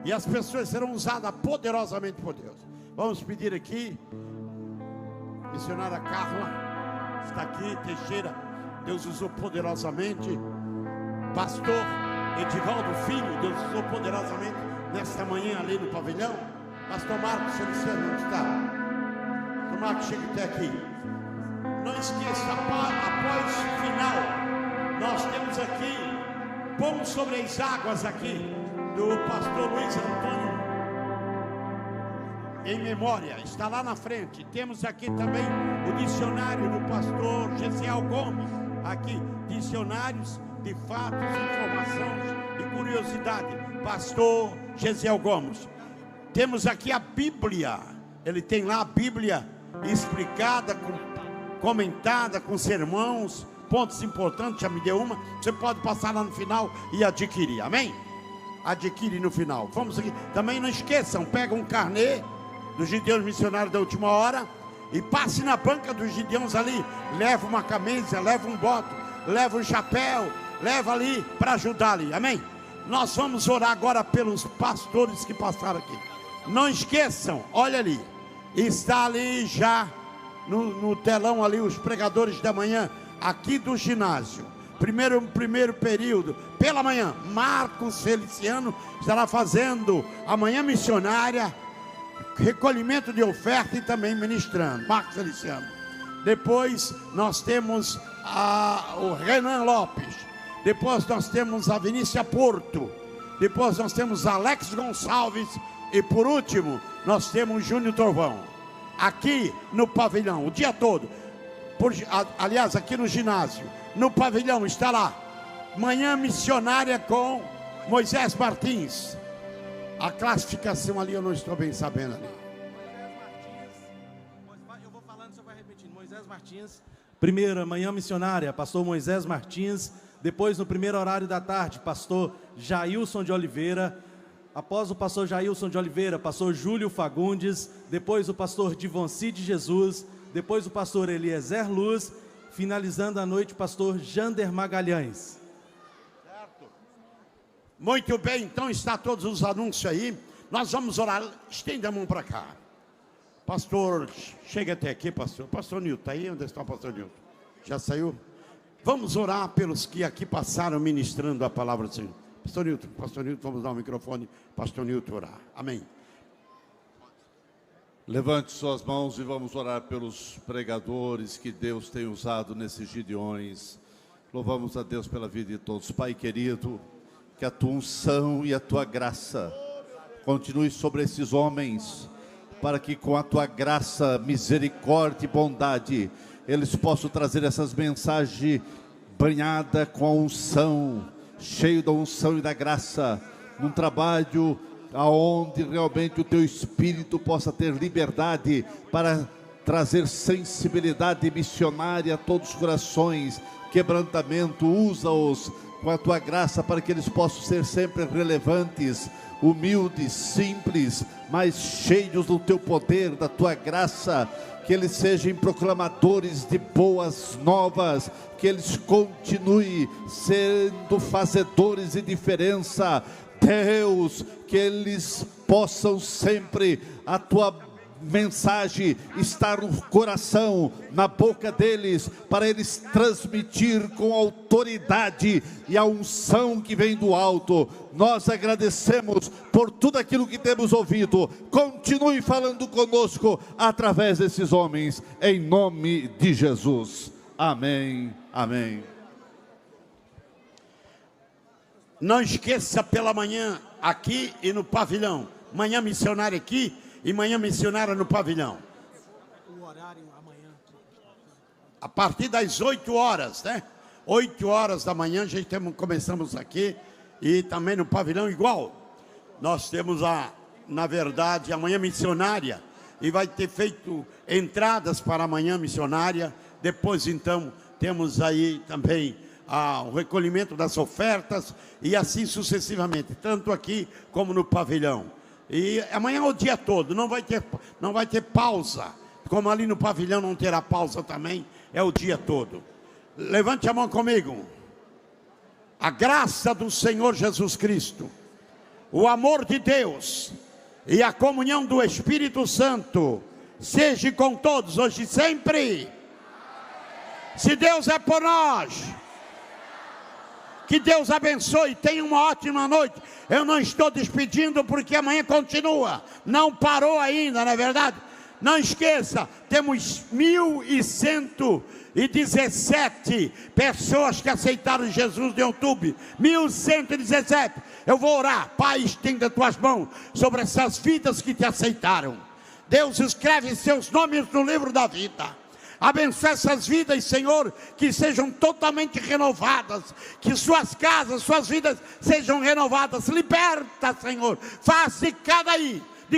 e as pessoas serão usadas poderosamente por Deus. Vamos pedir aqui, missionária Carla está aqui, Teixeira, Deus usou poderosamente. Pastor Edivaldo Filho, Deus usou poderosamente nesta manhã ali no pavilhão. Pastor Marcos Feliciano, onde está? Pastor Marcos, chega até aqui. Não esqueça, após o final, nós temos aqui Pão sobre as Águas aqui, do pastor Luiz Antônio, em memória, está lá na frente. Temos aqui também o dicionário do pastor Gesiel Gomes. Aqui, dicionários de fatos, informações e curiosidade, pastor Gesiel Gomes. Temos aqui a Bíblia, ele tem lá a Bíblia explicada, comentada, com sermãos, pontos importantes. Já me deu uma, você pode passar lá no final e adquirir, amém? Adquire no final. Vamos aqui, também não esqueçam, pega um carnê dos Gideões Missionários da Última Hora e passe na banca dos Gideões ali, leva uma camisa, leva um boto, leva um chapéu, leva ali para ajudar ali, amém? Nós vamos orar agora pelos pastores que passaram aqui. Não esqueçam, olha ali, está ali já no telão ali os pregadores da manhã, aqui do ginásio. Primeiro período, pela manhã, Marcos Feliciano estará fazendo a manhã missionária, recolhimento de oferta e também ministrando. Marcos Feliciano. Depois nós temos o Renan Lopes. Depois nós temos a Vinícia Porto. Depois nós temos Alex Gonçalves. E por último, nós temos Júnior Torvão. Aqui no pavilhão, o dia todo. Aliás, aqui no ginásio. No pavilhão está lá. Manhã missionária com Moisés Martins. A classificação ali eu não estou bem sabendo ali. Eu vou falando, você vai repetindo. Moisés Martins. Primeira, manhã missionária, pastor Moisés Martins. Depois, no primeiro horário da tarde, pastor Jailson de Oliveira. Após o pastor Jailson de Oliveira, pastor Júlio Fagundes. Depois o pastor Divonci de Jesus. Depois o pastor Eliezer Luz. Finalizando a noite, o pastor Jander Magalhães. Muito bem, então está todos os anúncios aí. Nós vamos orar. Estenda a mão para cá. Pastor, chega até aqui, pastor. Pastor Nilton, está aí? Onde está o pastor Nilton? Já saiu? Vamos orar pelos que aqui passaram ministrando a palavra do Senhor. Pastor Nilton, vamos dar o microfone. Pastor Nilton orar. Amém. Levante suas mãos e vamos orar pelos pregadores que Deus tem usado nesses Gideões. Louvamos a Deus pela vida de todos. Pai querido, que a tua unção e a tua graça continue sobre esses homens, para que com a tua graça, misericórdia e bondade, eles possam trazer essas mensagens banhadas com a unção, cheio da unção e da graça, num trabalho aonde realmente o teu Espírito possa ter liberdade para trazer sensibilidade missionária a todos os corações, quebrantamento. Usa-os com a tua graça para que eles possam ser sempre relevantes, humildes, simples, mas cheios do teu poder, da tua graça, que eles sejam proclamadores de boas novas, que eles continuem sendo fazedores de diferença. Deus, que eles possam sempre, a tua mensagem estar no coração, na boca deles, para eles transmitir com autoridade e a unção que vem do alto. Nós agradecemos por tudo aquilo que temos ouvido. Continue falando conosco através desses homens, em nome de Jesus. Amém, amém. Não esqueça pela manhã aqui e no pavilhão. Manhã missionária aqui e manhã missionária no pavilhão. O horário amanhã. A partir das 8 horas, né? 8 horas da manhã, começamos aqui e também no pavilhão igual. Nós temos na verdade, a manhã missionária e vai ter feito entradas para a manhã missionária. Depois então temos aí também o recolhimento das ofertas e assim sucessivamente, tanto aqui como no pavilhão. E amanhã é o dia todo, não vai ter pausa, como ali no pavilhão não terá pausa também, é o dia todo. Levante a mão comigo. A graça do Senhor Jesus Cristo, o amor de Deus e a comunhão do Espírito Santo seja com todos hoje e sempre. Se Deus é por nós, que Deus abençoe, tenha uma ótima noite. Eu não estou despedindo porque amanhã continua, não parou ainda, não é verdade? Não esqueça, temos 1.117 pessoas que aceitaram Jesus em outubro, 1.117. Eu vou orar. Pai, estenda tuas mãos sobre essas vidas que te aceitaram. Deus escreve seus nomes no livro da vida. Abençoe essas vidas, Senhor, que sejam totalmente renovadas, que suas casas, suas vidas sejam renovadas. Liberta, Senhor, faça de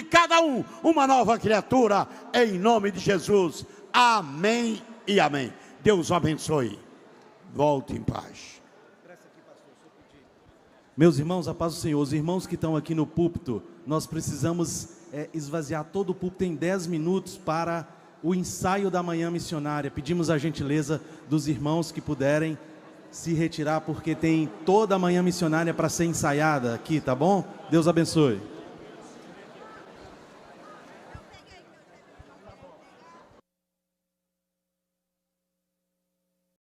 cada um uma nova criatura, em nome de Jesus. Amém e amém. Deus o abençoe. Volte em paz. Meus irmãos, a paz do Senhor. Os irmãos que estão aqui no púlpito, nós precisamos esvaziar todo o púlpito em 10 minutos para o ensaio da manhã missionária. Pedimos a gentileza dos irmãos que puderem se retirar, porque tem toda a manhã missionária para ser ensaiada aqui, tá bom? Deus abençoe.